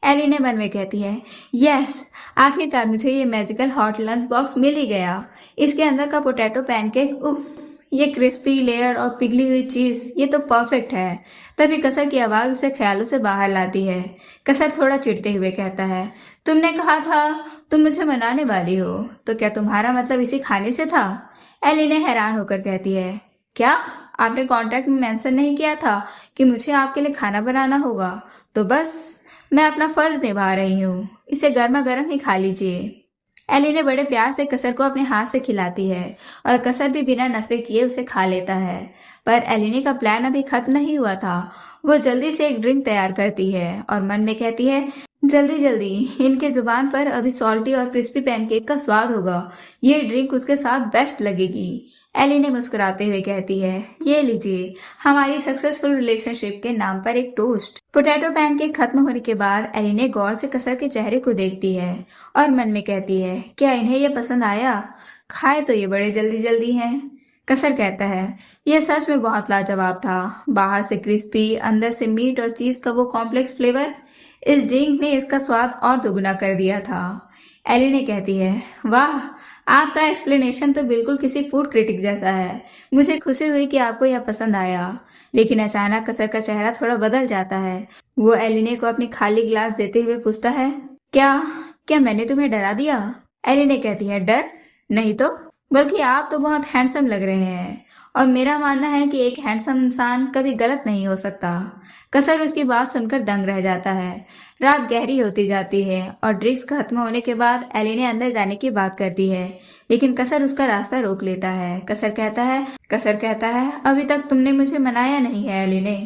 एलिने मन में कहती है, यस, आखिरकार मुझे ये मैजिकल हॉट लंच बॉक्स मिल ही गया। इसके अंदर का पोटैटो पैनकेक, उफ, ये क्रिस्पी लेयर और पिघली हुई चीज, ये तो परफेक्ट है। तभी कसर की आवाज उसे ख्यालों से बाहर लाती है। कसर थोड़ा चिढ़ते हुए कहता है, तुमने कहा था तुम मुझे मनाने वाली हो, तो क्या तुम्हारा मतलब इसी खाने से था? एलिने हैरान होकर कहती है, क्या आपने कॉन्ट्रैक्ट में मेंशन नहीं किया था कि मुझे आपके लिए खाना बनाना होगा? तो बस मैं अपना फर्ज निभा रही हूँ, इसे गर्मा गर्म ही खा लीजिए। एलिने बड़े प्यार से कसर को अपने हाथ से खिलाती है और कसर भी बिना नखरे किए उसे खा लेता है। पर एलिने का प्लान अभी खत्म नहीं हुआ था। वो जल्दी से एक ड्रिंक तैयार करती है और मन में कहती है, जल्दी जल्दी इनके जुबान पर अभी सॉल्टी और क्रिस्पी पैनकेक का स्वाद होगा, ये ड्रिंक उसके साथ बेस्ट लगेगी। एलिने मुस्कुराते हुए कहती है, ये लीजिए हमारी सक्सेसफुल रिलेशनशिप के नाम पर एक टोस्ट। पोटैटो पैनकेक खत्म होने के बाद एलिने गौर से कसर के चेहरे को देखती है और मन में कहती है, क्या इन्हें ये पसंद आया? खाए तो ये बड़े जल्दी जल्दी हैं। कसर कहता है, यह सच में बहुत लाजवाब था, बाहर से क्रिस्पी, अंदर से मीट और चीज का वो कॉम्प्लेक्स फ्लेवर, इस ड्रिंक ने इसका स्वाद और दोगुना कर दिया था। एलिने कहती है, वाह, आपका एक्सप्लेनेशन तो बिल्कुल किसी फूड क्रिटिक जैसा है। मुझे खुशी हुई कि आपको यह पसंद आया। लेकिन अचानक कसर का चेहरा थोड़ा बदल जाता है। वो एलिने को अपनी खाली ग्लास देते हुए पूछता है, क्या मैंने तुम्हें डरा दिया? एलिने कहती है, डर नहीं तो, बल्कि आप तो बहुत हैंडसम लग रहे हैं और मेरा मानना है कि एक हैंडसम इंसान कभी गलत नहीं हो सकता। कसर उसकी बात सुनकर दंग रह जाता है। रात गहरी होती जाती है और ड्रिंक्स खत्म होने के बाद एलिने अंदर जाने की बात करती है, लेकिन कसर उसका रास्ता रोक लेता है। कसर कहता है अभी तक तुमने मुझे मनाया नहीं है एलिने।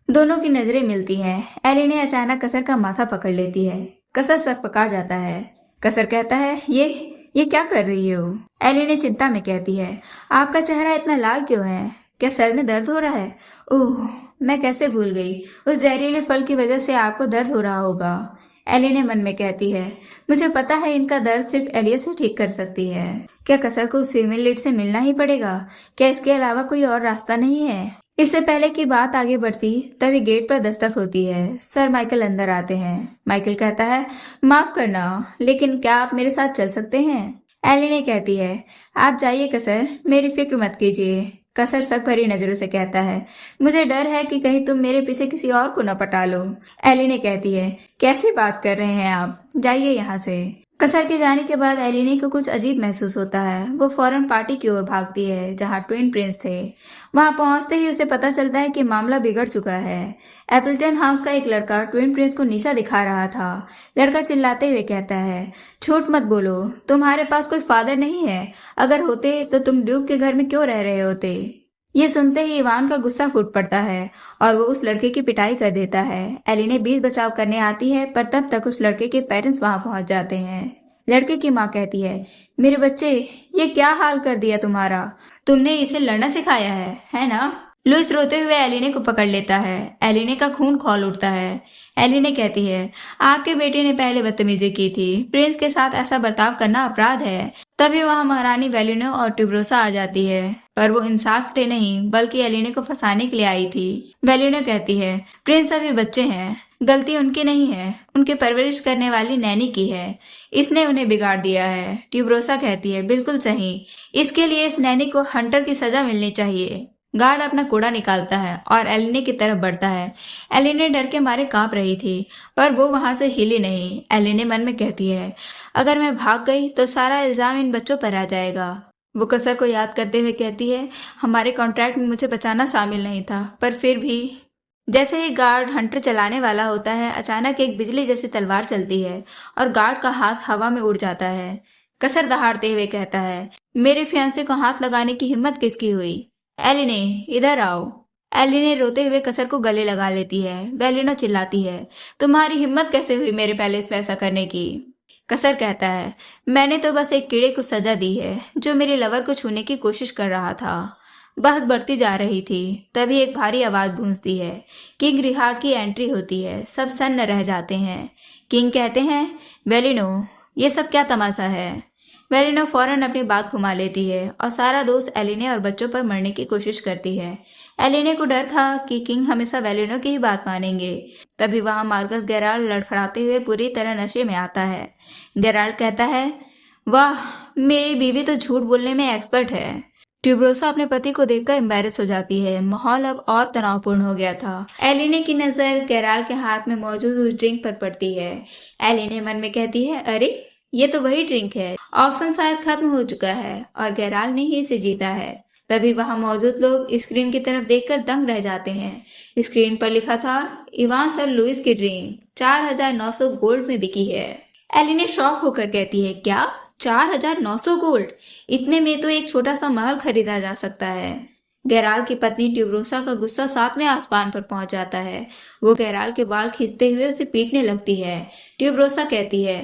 दोनों की नजरें मिलती हैं। एलिने अचानक कसर का माथा पकड़ लेती है। कसर सकपका जाता है। कसर कहता है ये क्या कर रही हो? एलिने चिंता में कहती है आपका चेहरा इतना लाल क्यों है? क्या सर में दर्द हो रहा है? ओह, मैं कैसे भूल गई, उस जहरीले फल की वजह से आपको दर्द हो रहा होगा। एलिने मन में कहती है मुझे पता है इनका दर्द सिर्फ एलिया से ठीक कर सकती है। क्या कसर को उस फीमेल लीड से मिलना ही पड़ेगा? क्या इसके अलावा कोई और रास्ता नहीं है? इससे पहले कि बात आगे बढ़ती तभी गेट पर दस्तक होती है। सर माइकल अंदर आते हैं। माइकल कहता है माफ करना, लेकिन क्या आप मेरे साथ चल सकते हैं? एलिने कहती है आप जाइए कसर, मेरी फिक्र मत कीजिए। कसर शक भरी नजरों से कहता है मुझे डर है कि कहीं तुम मेरे पीछे किसी और को न पटा लो। एलिने कहती है कैसी बात कर रहे हैं आप, जाइए यहाँ से। कसर के जाने के बाद एलिने को कुछ अजीब महसूस होता है। वो फौरन पार्टी की ओर भागती है जहाँ ट्विन प्रिंस थे। वहां पहुंचते ही उसे पता चलता है कि मामला बिगड़ चुका है। एप्पल्टन हाउस का एक लड़का ट्विन प्रिंस को नीचा दिखा रहा था। लड़का चिल्लाते हुए कहता है झूठ मत बोलो, तुम्हारे पास कोई फादर नहीं है। अगर होते तो तुम ड्यूक के घर में क्यों रह रहे होते? ये सुनते ही इवान का गुस्सा फूट पड़ता है और वो उस लड़के की पिटाई कर देता है। एलिने बीच बचाव करने आती है पर तब तक उस लड़के के पेरेंट्स वहां पहुंच जाते हैं। लड़के की माँ कहती है मेरे बच्चे, ये क्या हाल कर दिया तुम्हारा? तुमने इसे लड़ना सिखाया है ना? लुइस रोते हुए एलिने को पकड़ लेता है। एलिने का खून खौल उठता है। एलिने कहती है आपके बेटे ने पहले बदतमीजी की थी, प्रिंस के साथ ऐसा बर्ताव करना अपराध है। तभी वहां महारानी वेलिनो और ट्यूब्रोसा आ जाती है, पर वो इंसाफ के नहीं बल्कि एलिने को फंसाने के लिए आई थी। वेलिनो कहती है प्रिंस अभी बच्चे हैं, गलती उनकी नहीं है, उनके परवरिश करने वाली नैनी की है। इसने उन्हें बिगाड़ दिया है। ट्यूब्रोसा कहती है बिल्कुल सही, इसके लिए इस नैनी को हंटर की सजा मिलनी चाहिए। गार्ड अपना कूड़ा निकालता है और एलिने की तरफ बढ़ता है। एलिने डर के मारे कांप रही थी, पर वो वहां से हिली नहीं। एलिने मन में कहती है अगर मैं भाग गई तो सारा इल्जाम इन बच्चों पर आ जाएगा। वो कसर को याद करते हुए कहती है हमारे कॉन्ट्रैक्ट में मुझे बचाना शामिल नहीं था, पर फिर भी। जैसे ही गार्ड हंटर चलाने वाला होता है, अचानक एक बिजली जैसी तलवार चलती है और गार्ड का हाथ हवा में उड़ जाता है। कसर दहाड़ते हुए कहता है मेरे फियांसे को हाथ लगाने की हिम्मत किसकी हुई? एलिने इधर आओ। एलिने रोते हुए कसर को गले लगा लेती है। वेलिनो चिल्लाती है तुम्हारी हिम्मत कैसे हुई मेरे पैलेस में ऐसा करने की? कसर कहता है मैंने तो बस एक कीड़े को सजा दी है जो मेरे लवर को छूने की कोशिश कर रहा था। बहस बढ़ती जा रही थी, तभी एक भारी आवाज गूंजती है। किंग रिहार्ड की एंट्री होती है। सब सन्न रह जाते हैं। किंग कहते हैं वेलिनो, ये सब क्या तमाशा है? वेलिनो फौरन अपनी बात घुमा लेती है और सारा दोष एलिने और बच्चों पर मरने की कोशिश करती है। एलिने को डर था कि किंग हमेशा वेलिनो की ही बात मानेंगे। तभी वहां मार्कस गेराल्ड लड़खड़ाते हुए पूरी तरह नशे में आता है। गेराल्ड कहता है वाह, मेरी बीवी तो झूठ बोलने में एक्सपर्ट है। ट्यूब्रोसा अपने पति को देखकर एम्बैरेस हो जाती है। माहौल अब और तनावपूर्ण हो गया था। एलिने की नजर गेराल्ड के हाथ में मौजूद उस ड्रिंक पर पड़ती है। एलिने मन में कहती है अरे ये तो वही ड्रिंक है। ऑक्शन शायद खत्म हो चुका है और गेराल्ड ने ही इसे जीता है। तभी वहां मौजूद लोग स्क्रीन की तरफ देखकर दंग रह जाते हैं। स्क्रीन पर लिखा था इवान सर लुइस की ड्रिंक 4900 गोल्ड में बिकी है। एलिने शॉक होकर कहती है क्या 4900 गोल्ड? इतने में तो एक छोटा सा महल खरीदा जा सकता है। गेराल्ड की पत्नी ट्यूब्रोसा का गुस्सा 7वें आसमान पर पहुंच जाता है। वो गेराल्ड के बाल खींचते हुए उसे पीटने लगती है। ट्यूब्रोसा कहती है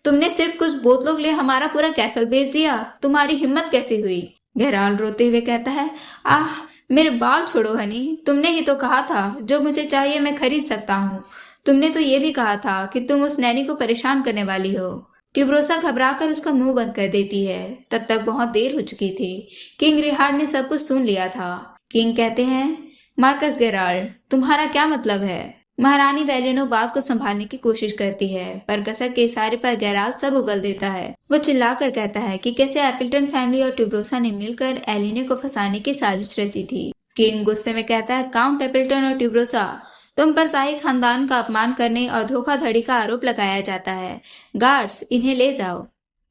तुमने सिर्फ कुछ बोतलों के लिए हमारा पूरा कैसल बेच दिया, तुम्हारी हिम्मत कैसे हुई? गेराल्ड रोते हुए कहता है आह, मेरे बाल छोड़ो हनी, तुमने ही तो कहा था जो मुझे चाहिए मैं खरीद सकता हूँ। तुमने तो ये भी कहा था कि तुम उस नैनी को परेशान करने वाली हो। ट्यूब्रोसा घबराकर उसका मुंह बंद कर देती है। तब तक बहुत देर हो चुकी थी। किंग रिहार्ड ने सब कुछ सुन लिया था। किंग कहते हैं मार्कस गेराल्ड, तुम्हारा क्या मतलब है? महारानी वेलिनो बात को संभालने की कोशिश करती है, पर कसर के इशारे पर गेराल्ड सब उगल देता है। वो चिल्लाकर कहता है कि कैसे एप्पल्टन फैमिली और ट्यूब्रोसा ने मिलकर एलिने को फंसाने की साजिश रची थी। किंग गुस्से में कहता है काउंट एप्पल्टन और ट्यूब्रोसा, तुम पर शाही खानदान का अपमान करने और धोखाधड़ी का आरोप लगाया जाता है। गार्ड्स, इन्हें ले जाओ।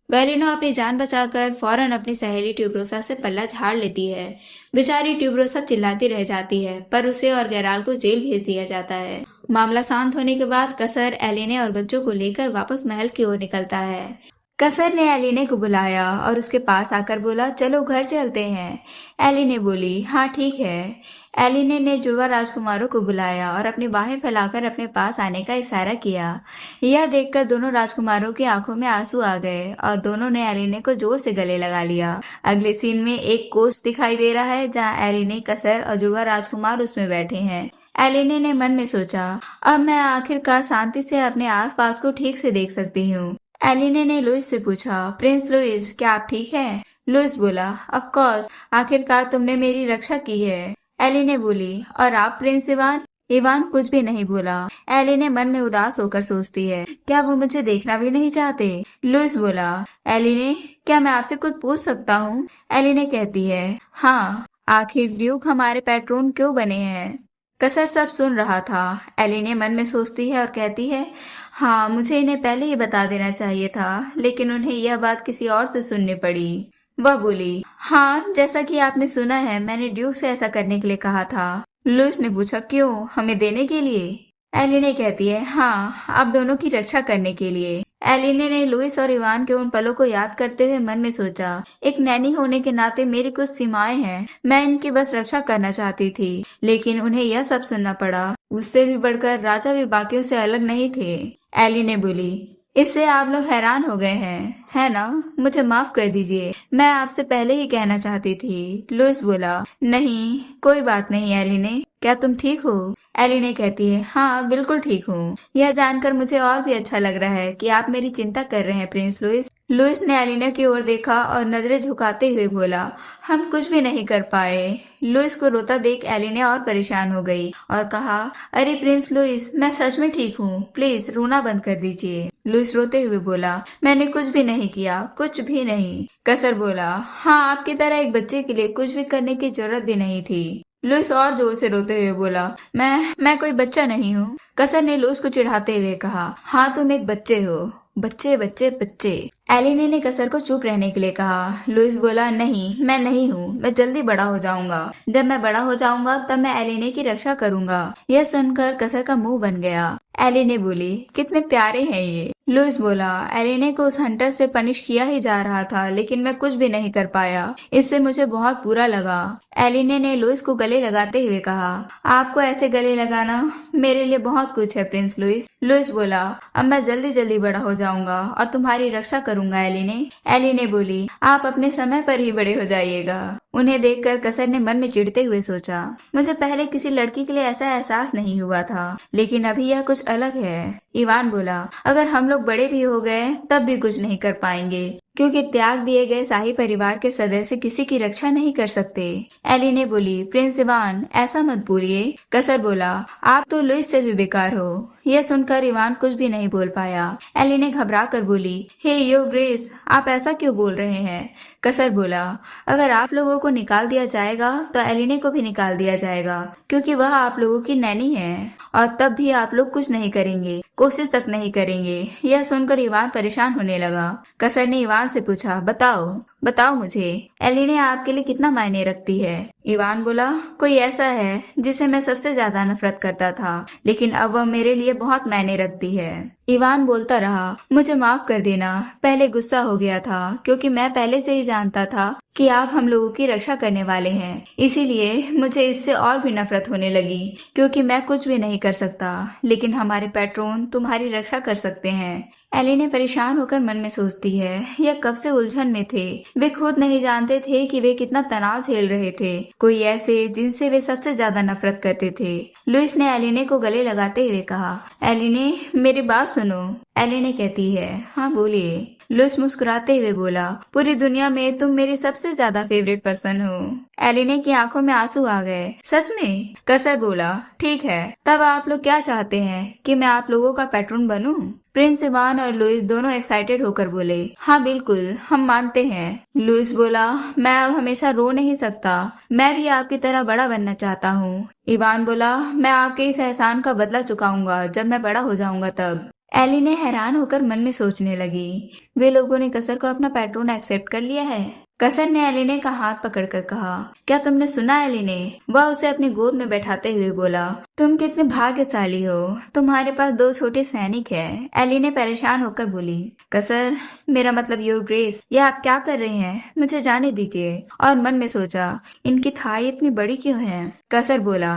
वेलिनो अपनी जान बचाकर फौरन अपनी सहेली ट्यूब्रोसा से पल्ला झाड़ लेती है। बेचारी ट्यूब्रोसा चिल्लाती रह जाती है, पर उसे और गेराल्ड को जेल भेज दिया जाता है। मामला शांत होने के बाद कसर एलिने और बच्चों को लेकर वापस महल की ओर निकलता है। कसर ने एलिने को बुलाया और उसके पास आकर बोला, चलो घर चलते हैं। एलिने बोली, हाँ ठीक है। एलिने ने जुड़वा राजकुमारों को बुलाया और अपनी बाहें फैलाकर अपने पास आने का इशारा किया। यह देखकर दोनों राजकुमारों की आंखों में आंसू आ गए और दोनों ने एलिने को जोर से गले लगा लिया। अगले सीन में एक कोच दिखाई दे रहा है जहाँ एलिने, कसर और जुड़वा राजकुमार उसमें बैठे हैं। एलिने ने मन में सोचा, अब मैं आखिरकार शांति से अपने आसपास को ठीक से देख सकती हूँ। एलिने ने लुइस से पूछा, प्रिंस लुइस, क्या आप ठीक हैं? लुइस बोला, ऑफ कोर्स, आखिरकार तुमने मेरी रक्षा की है। एलिने बोली, और आप प्रिंस इवान? इवान कुछ भी नहीं बोला। एलिने मन में उदास होकर सोचती है, क्या वो मुझे देखना भी नहीं चाहते? लुइस बोला, एलिने, क्या मैं आपसे कुछ पूछ सकता हूँ? एलिने कहती है, हाँ, आखिर ड्यूक हमारे पैट्रोन क्यों बने हैं? कसर सब सुन रहा था। एलिने मन में सोचती है और कहती है, हाँ, मुझे इन्हें पहले ही बता देना चाहिए था, लेकिन उन्हें यह बात किसी और से सुननी पड़ी। वह बोली, हाँ, जैसा कि आपने सुना है, मैंने ड्यूक से ऐसा करने के लिए कहा था। लुइस ने पूछा, क्यों? हमें देने के लिए? एलिने कहती है, हाँ, आप दोनों की रक्षा करने के लिए। एलिने ने लुइस और इवान के उन पलों को याद करते हुए मन में सोचा, एक नैनी होने के नाते मेरी कुछ सीमाएं हैं। मैं इनकी बस रक्षा करना चाहती थी, लेकिन उन्हें यह सब सुनना पड़ा। उससे भी बढ़कर राजा भी बाकियों से अलग नहीं थे। एलिने बोली, इससे आप लोग हैरान हो गए हैं, है ना? मुझे माफ कर दीजिए, मैं आपसे पहले ही कहना चाहती थी। लुइस बोला, नहीं, कोई बात नहीं एलिने, क्या तुम ठीक हो? एलिने कहती है, हाँ, बिल्कुल ठीक हूँ। यह जानकर मुझे और भी अच्छा लग रहा है कि आप मेरी चिंता कर रहे हैं प्रिंस लुइस। लुइस ने एलिने की ओर देखा और नजरें झुकाते हुए बोला, हम कुछ भी नहीं कर पाए। लुइस को रोता देख एलिने और परेशान हो गई और कहा, अरे प्रिंस लुइस, मैं सच में ठीक हूँ, प्लीज रोना बंद कर दीजिए। लुइस रोते हुए बोला, मैंने कुछ भी नहीं किया, कुछ भी नहीं। कसर बोला, हाँ, आपकी तरह एक बच्चे के लिए कुछ भी करने की जरूरत भी नहीं थी। लुइस और जोर से रोते हुए बोला, मैं कोई बच्चा नहीं हूँ। कसर ने लुइस को चिढ़ाते हुए कहा, हाँ, तुम एक बच्चे हो, बच्चे बच्चे बच्चे। एलिने ने कसर को चुप रहने के लिए कहा। लुइस बोला, नहीं, मैं नहीं हूँ, मैं जल्दी बड़ा हो जाऊंगा। जब मैं बड़ा हो जाऊंगा तब मैं एलिने की रक्षा करूंगा। यह सुनकर कसर का मुंह बन गया। एलिने बोली, कितने प्यारे हैं ये। लुइस बोला, एलिने को उस हंटर से पनिश किया ही जा रहा था, लेकिन मैं कुछ भी नहीं कर पाया। इससे मुझे बहुत बुरा लगा। एलिने ने लुइस को गले लगाते हुए कहा, आपको ऐसे गले लगाना मेरे लिए बहुत कुछ है प्रिंस लुइस। लुइस बोला, अब मैं जल्दी जल्दी बड़ा हो जाऊंगा और तुम्हारी रक्षा करूंगा एलिने। एलिने बोली, आप अपने समय पर ही बड़े हो जाइएगा। उन्हें देखकर कसर ने मन में चिढ़ते हुए सोचा, मुझे पहले किसी लड़की के लिए ऐसा एहसास नहीं हुआ था, लेकिन अभी यह कुछ अलग है। इवान बोला, अगर हम लोग बड़े भी हो गए तब भी कुछ नहीं कर पाएंगे, क्योंकि त्याग दिए गए शाही परिवार के सदस्य किसी की रक्षा नहीं कर सकते। एलिने बोली, प्रिंस इवान, ऐसा मत बोलिए। कसर बोला, आप तो लुइस से भी बेकार हो। यह सुनकर इवान कुछ भी नहीं बोल पाया। एलिने घबरा कर बोली, हे यो ग्रेस, आप ऐसा क्यों बोल रहे हैं? कसर बोला, अगर आप लोगों को निकाल दिया जाएगा तो एलिने को भी निकाल दिया जाएगा, क्योंकि वह आप लोगों की नैनी है, और तब भी आप लोग कुछ नहीं करेंगे, कोशिश तक नहीं करेंगे। यह सुनकर इवान परेशान होने लगा। कसर ने इवान से पूछा, बताओ मुझे, एलिने आपके लिए कितना मायने रखती है? इवान बोला, कोई ऐसा है जिसे मैं सबसे ज्यादा नफरत करता था, लेकिन अब वह मेरे लिए बहुत मायने रखती है। इवान बोलता रहा, मुझे माफ कर देना, पहले गुस्सा हो गया था, क्योंकि मैं पहले से ही जानता था कि आप हम लोगों की रक्षा करने वाले हैं। इसीलिए मुझे इससे और भी नफरत होने लगी, क्योंकि मैं कुछ भी नहीं कर सकता, लेकिन हमारे पैट्रोन तुम्हारी रक्षा कर सकते हैं। एलिने परेशान होकर मन में सोचती है, यह कब से उलझन में थे। वे खुद नहीं जानते थे कि वे कितना तनाव झेल रहे थे। कोई ऐसे जिनसे वे सबसे ज्यादा नफरत करते थे। लुइस ने एलिने को गले लगाते हुए कहा, एलिने, मेरी बात सुनो। एलिने कहती है, हाँ बोलिए। लुइस मुस्कुराते हुए बोला, पूरी दुनिया में तुम मेरी सबसे ज्यादा फेवरेट पर्सन हो। एलिने की आंखों में आंसू आ गए। सच में? कसर बोला, ठीक है, तब आप लोग क्या चाहते हैं कि मैं आप लोगों का पैट्रोन बनूं? प्रिंस इवान और लुइस दोनों एक्साइटेड होकर बोले, हाँ बिल्कुल, हम मानते हैं। लुइस बोला, मैं अब हमेशा रो नहीं सकता, मैं भी आपकी तरह बड़ा बनना चाहता हूँ। इवान बोला, मैं आपके इस एहसान का बदला चुकाऊंगा जब मैं बड़ा हो जाऊंगा तब। एलिने हैरान होकर मन में सोचने लगी, वे लोगों ने कसर को अपना पैट्रोन एक्सेप्ट कर लिया है। कसर ने एलिने का हाथ पकड़कर कहा, क्या तुमने सुना एलिने? वह उसे अपनी गोद में बैठाते हुए बोला, तुम कितने भाग्यशाली हो, तुम्हारे पास 2 छोटे सैनिक हैं। एलिने परेशान होकर बोली, कसर, मेरा मतलब योर ग्रेस, ये आप क्या कर रहे हैं? मुझे जाने दीजिए। और मन में सोचा, इनकी थाई इतनी बड़ी क्यों है? कसर बोला,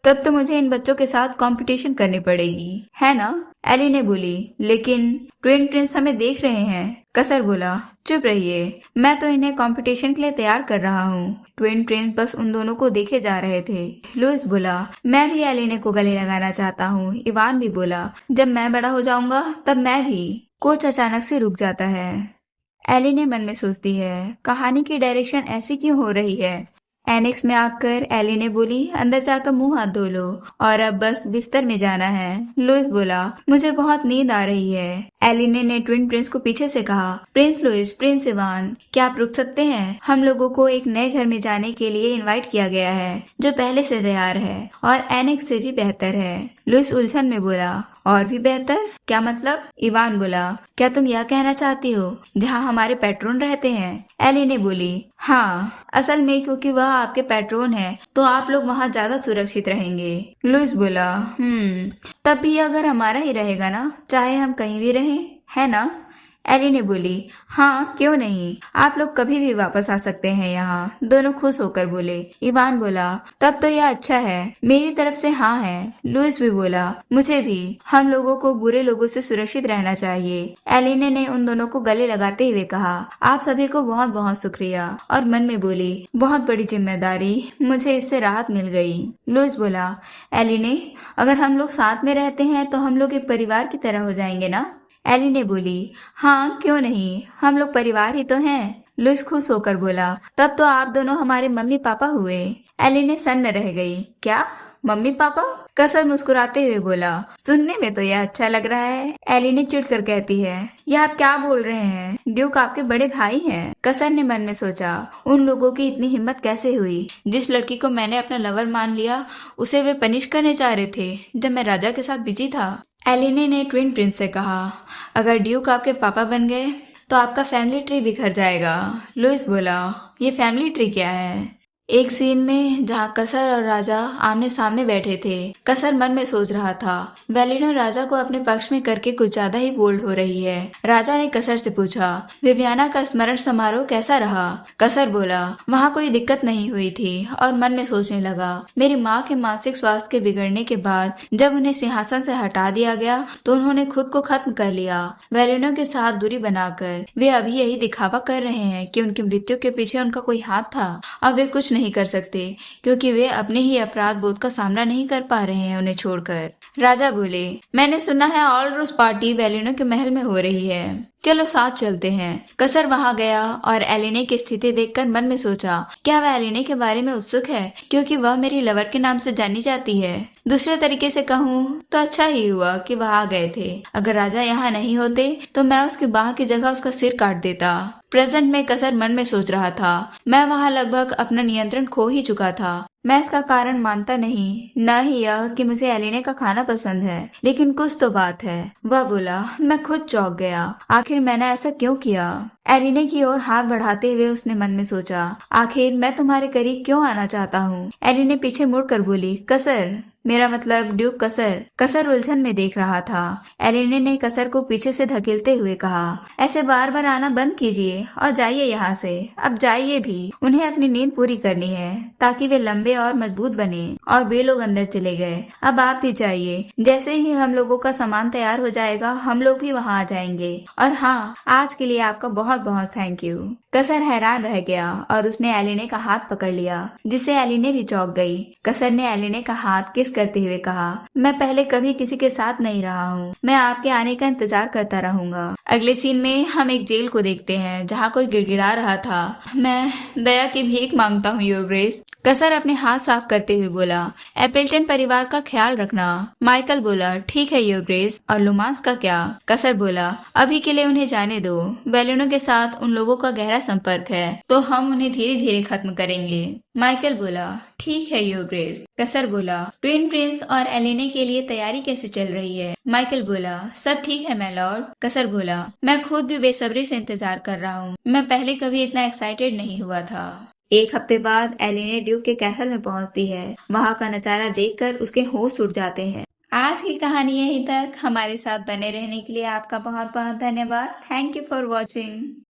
तब तो मुझे इन बच्चों के साथ कंपटीशन करनी पड़ेगी, है ना? एलिने बोली, लेकिन ट्विन प्रिंस हमें देख रहे हैं। कसर बोला, चुप रहिए, मैं तो इन्हें कंपटीशन के लिए तैयार कर रहा हूँ। ट्विन प्रिंस बस उन दोनों को देखे जा रहे थे। लुइस बोला, मैं भी एलिने को गले लगाना चाहता हूँ। इवान भी बोला, जब मैं बड़ा हो जाऊंगा तब मैं भी। कोच अचानक से रुक जाता है। एलिने मन में सोचती है, कहानी की डायरेक्शन ऐसी क्यों हो रही है? एनेक्स में आकर एलिने बोली, अंदर जाकर मुंह हाथ धो लो और अब बस बिस्तर में जाना है। लुइस बोला, मुझे बहुत नींद आ रही है। एलिने ने ट्विन प्रिंस को पीछे से कहा, प्रिंस लुइस, प्रिंस इवान, क्या आप रुक सकते हैं? हम लोगों को एक नए घर में जाने के लिए इनवाइट किया गया है जो पहले से तैयार है और एनेक्स से भी बेहतर है। लुइस उलझन में बोला, और भी बेहतर? क्या मतलब? इवान बोला, क्या तुम यह कहना चाहती हो जहाँ हमारे पैट्रोन रहते हैं? एलिने बोली, हाँ, असल में क्योंकि वह आपके पैट्रोन है तो आप लोग वहाँ ज्यादा सुरक्षित रहेंगे। लुइस बोला, तब भी अगर हमारा ही रहेगा ना, चाहे हम कहीं भी रहें, है ना? एलिने बोली, हाँ, क्यों नहीं, आप लोग कभी भी वापस आ सकते हैं यहाँ। दोनों खुश होकर बोले। इवान बोला, तब तो यह अच्छा है, मेरी तरफ से हाँ है। लुइस भी बोला, मुझे भी, हम लोगों को बुरे लोगों से सुरक्षित रहना चाहिए। एलिने ने उन दोनों को गले लगाते हुए कहा, आप सभी को बहुत बहुत शुक्रिया। और मन में बोली, बहुत बड़ी जिम्मेदारी, मुझे इससे राहत मिल गई। लुइस बोला, एलिने, अगर हम लोग साथ में रहते हैं तो हम लोग एक परिवार की तरह हो जाएंगे ना? एलिने बोली, हाँ, क्यों नहीं, हम लोग परिवार ही तो हैं। लुइस खुश होकर बोला, तब तो आप दोनों हमारे मम्मी पापा हुए। एलिने सन्न रह गई, क्या मम्मी पापा? कसर मुस्कुराते हुए बोला, सुनने में तो यह अच्छा लग रहा है। एलिने चिढ़कर कहती है, यह आप क्या बोल रहे हैं? ड्यूक आपके बड़े भाई हैं। कसर ने मन में सोचा, उन लोगों की इतनी हिम्मत कैसे हुई? जिस लड़की को मैंने अपना लवर मान लिया उसे वे पनिश करने जा रहे थे जब मैं राजा के साथ बिजी था। एलिने ने ट्विन प्रिंस से कहा, अगर ड्यूक आपके पापा बन गए तो आपका फैमिली ट्री बिखर जाएगा। लुइस बोला, ये फैमिली ट्री क्या है? एक सीन में जहाँ कसर और राजा आमने सामने बैठे थे, कसर मन में सोच रहा था, वेलिना राजा को अपने पक्ष में करके कुछ ज्यादा ही बोल्ड हो रही है। राजा ने कसर से पूछा, विवियाना का स्मरण समारोह कैसा रहा? कसर बोला, वहाँ कोई दिक्कत नहीं हुई थी। और मन में सोचने लगा, मेरी माँ के मानसिक स्वास्थ्य के बिगड़ने के बाद जब उन्हें सिंहासन से हटा दिया गया तो उन्होंने खुद को खत्म कर लिया। वेलिना के साथ दूरी बनाकर वे अभी यही दिखावा कर रहे हैं कि उनकी मृत्यु के पीछे उनका कोई हाथ था। अब वे कुछ नहीं कर सकते क्योंकि वे अपने ही अपराध बोध का सामना नहीं कर पा रहे हैं उन्हें छोड़कर। राजा बोले, मैंने सुना है ऑल रोज पार्टी वेलिनो के महल में हो रही है, चलो साथ चलते हैं। कसर वहां गया और एलिने की स्थिति देखकर मन में सोचा, क्या वह एलिने के बारे में उत्सुक है क्योंकि वह मेरी लवर के नाम से जानी जाती है। दूसरे तरीके से कहूँ तो अच्छा ही हुआ कि वह आ गए थे। अगर राजा यहाँ नहीं होते तो मैं उसकी बाह की जगह उसका सिर काट देता। प्रेजेंट में कसर मन में सोच रहा था, मैं वहाँ लगभग अपना नियंत्रण खो ही चुका था। मैं इसका कारण मानता नहीं, न ही यह कि मुझे एलिने का खाना पसंद है, लेकिन कुछ तो बात है। वह बोला, मैं खुद चौंक गया, आखिर मैंने ऐसा क्यों किया? एलिने की ओर हाथ बढ़ाते हुए उसने मन में सोचा, आखिर मैं तुम्हारे करीब क्यों आना चाहता हूँ? एलिने पीछे मुड़कर बोली, कसर, मेरा मतलब ड्यूक कसर। कसर उलझन में देख रहा था। एलिने ने कसर को पीछे से धकेलते हुए कहा, ऐसे बार बार आना बंद कीजिए और जाइए यहाँ से। अब जाइए भी, उन्हें अपनी नींद पूरी करनी है ताकि वे लंबे और मजबूत बने। और वे लोग अंदर चले गए। अब आप भी जाइए, जैसे ही हम लोगों का सामान तैयार हो जाएगा हम लोग भी वहाँ आ जाएंगे। और हाँ, आज के लिए आपका बहुत बहुत थैंक यू। कसर हैरान रह गया और उसने एलिने का हाथ पकड़ लिया, जिससे एलिने भी चौंक गई। कसर ने एलिने का हाथ किस करते हुए कहा, मैं पहले कभी किसी के साथ नहीं रहा हूँ, मैं आपके आने का इंतजार करता रहूंगा। अगले सीन में हम एक जेल को देखते हैं जहाँ कोई गिड़गिड़ा रहा था, मैं दया की भीख मांगता हूँ योर ग्रेस। कसर अपने हाथ साफ करते हुए बोला, एपल्टन परिवार का ख्याल रखना। माइकल बोला, ठीक है योर ग्रेस। और लुमांस का क्या? कसर बोला, अभी के लिए उन्हें जाने दो, बैलूनों के साथ उन लोगों का गहरा संपर्क है, तो हम उन्हें धीरे धीरे खत्म करेंगे। माइकल बोला, ठीक है योर ग्रेस। कसर बोला, ट्विन प्रिंस और एलेने के लिए तैयारी कैसे चल रही है? माइकल बोला, सब ठीक है माय लॉर्ड। कसर बोला, मैं खुद भी बेसब्री से इंतजार कर रहा हूँ। मैं पहले कभी इतना एक्साइटेड नहीं हुआ था। एक हफ्ते बाद एलेने ड्यूक के कैसल में पहुंचती है। वहां का नजारा देखकर उसके होश उड़ जाते हैं। आज की कहानी यहीं तक। हमारे साथ बने रहने के लिए आपका बहुत बहुत धन्यवाद। Thank you for watching.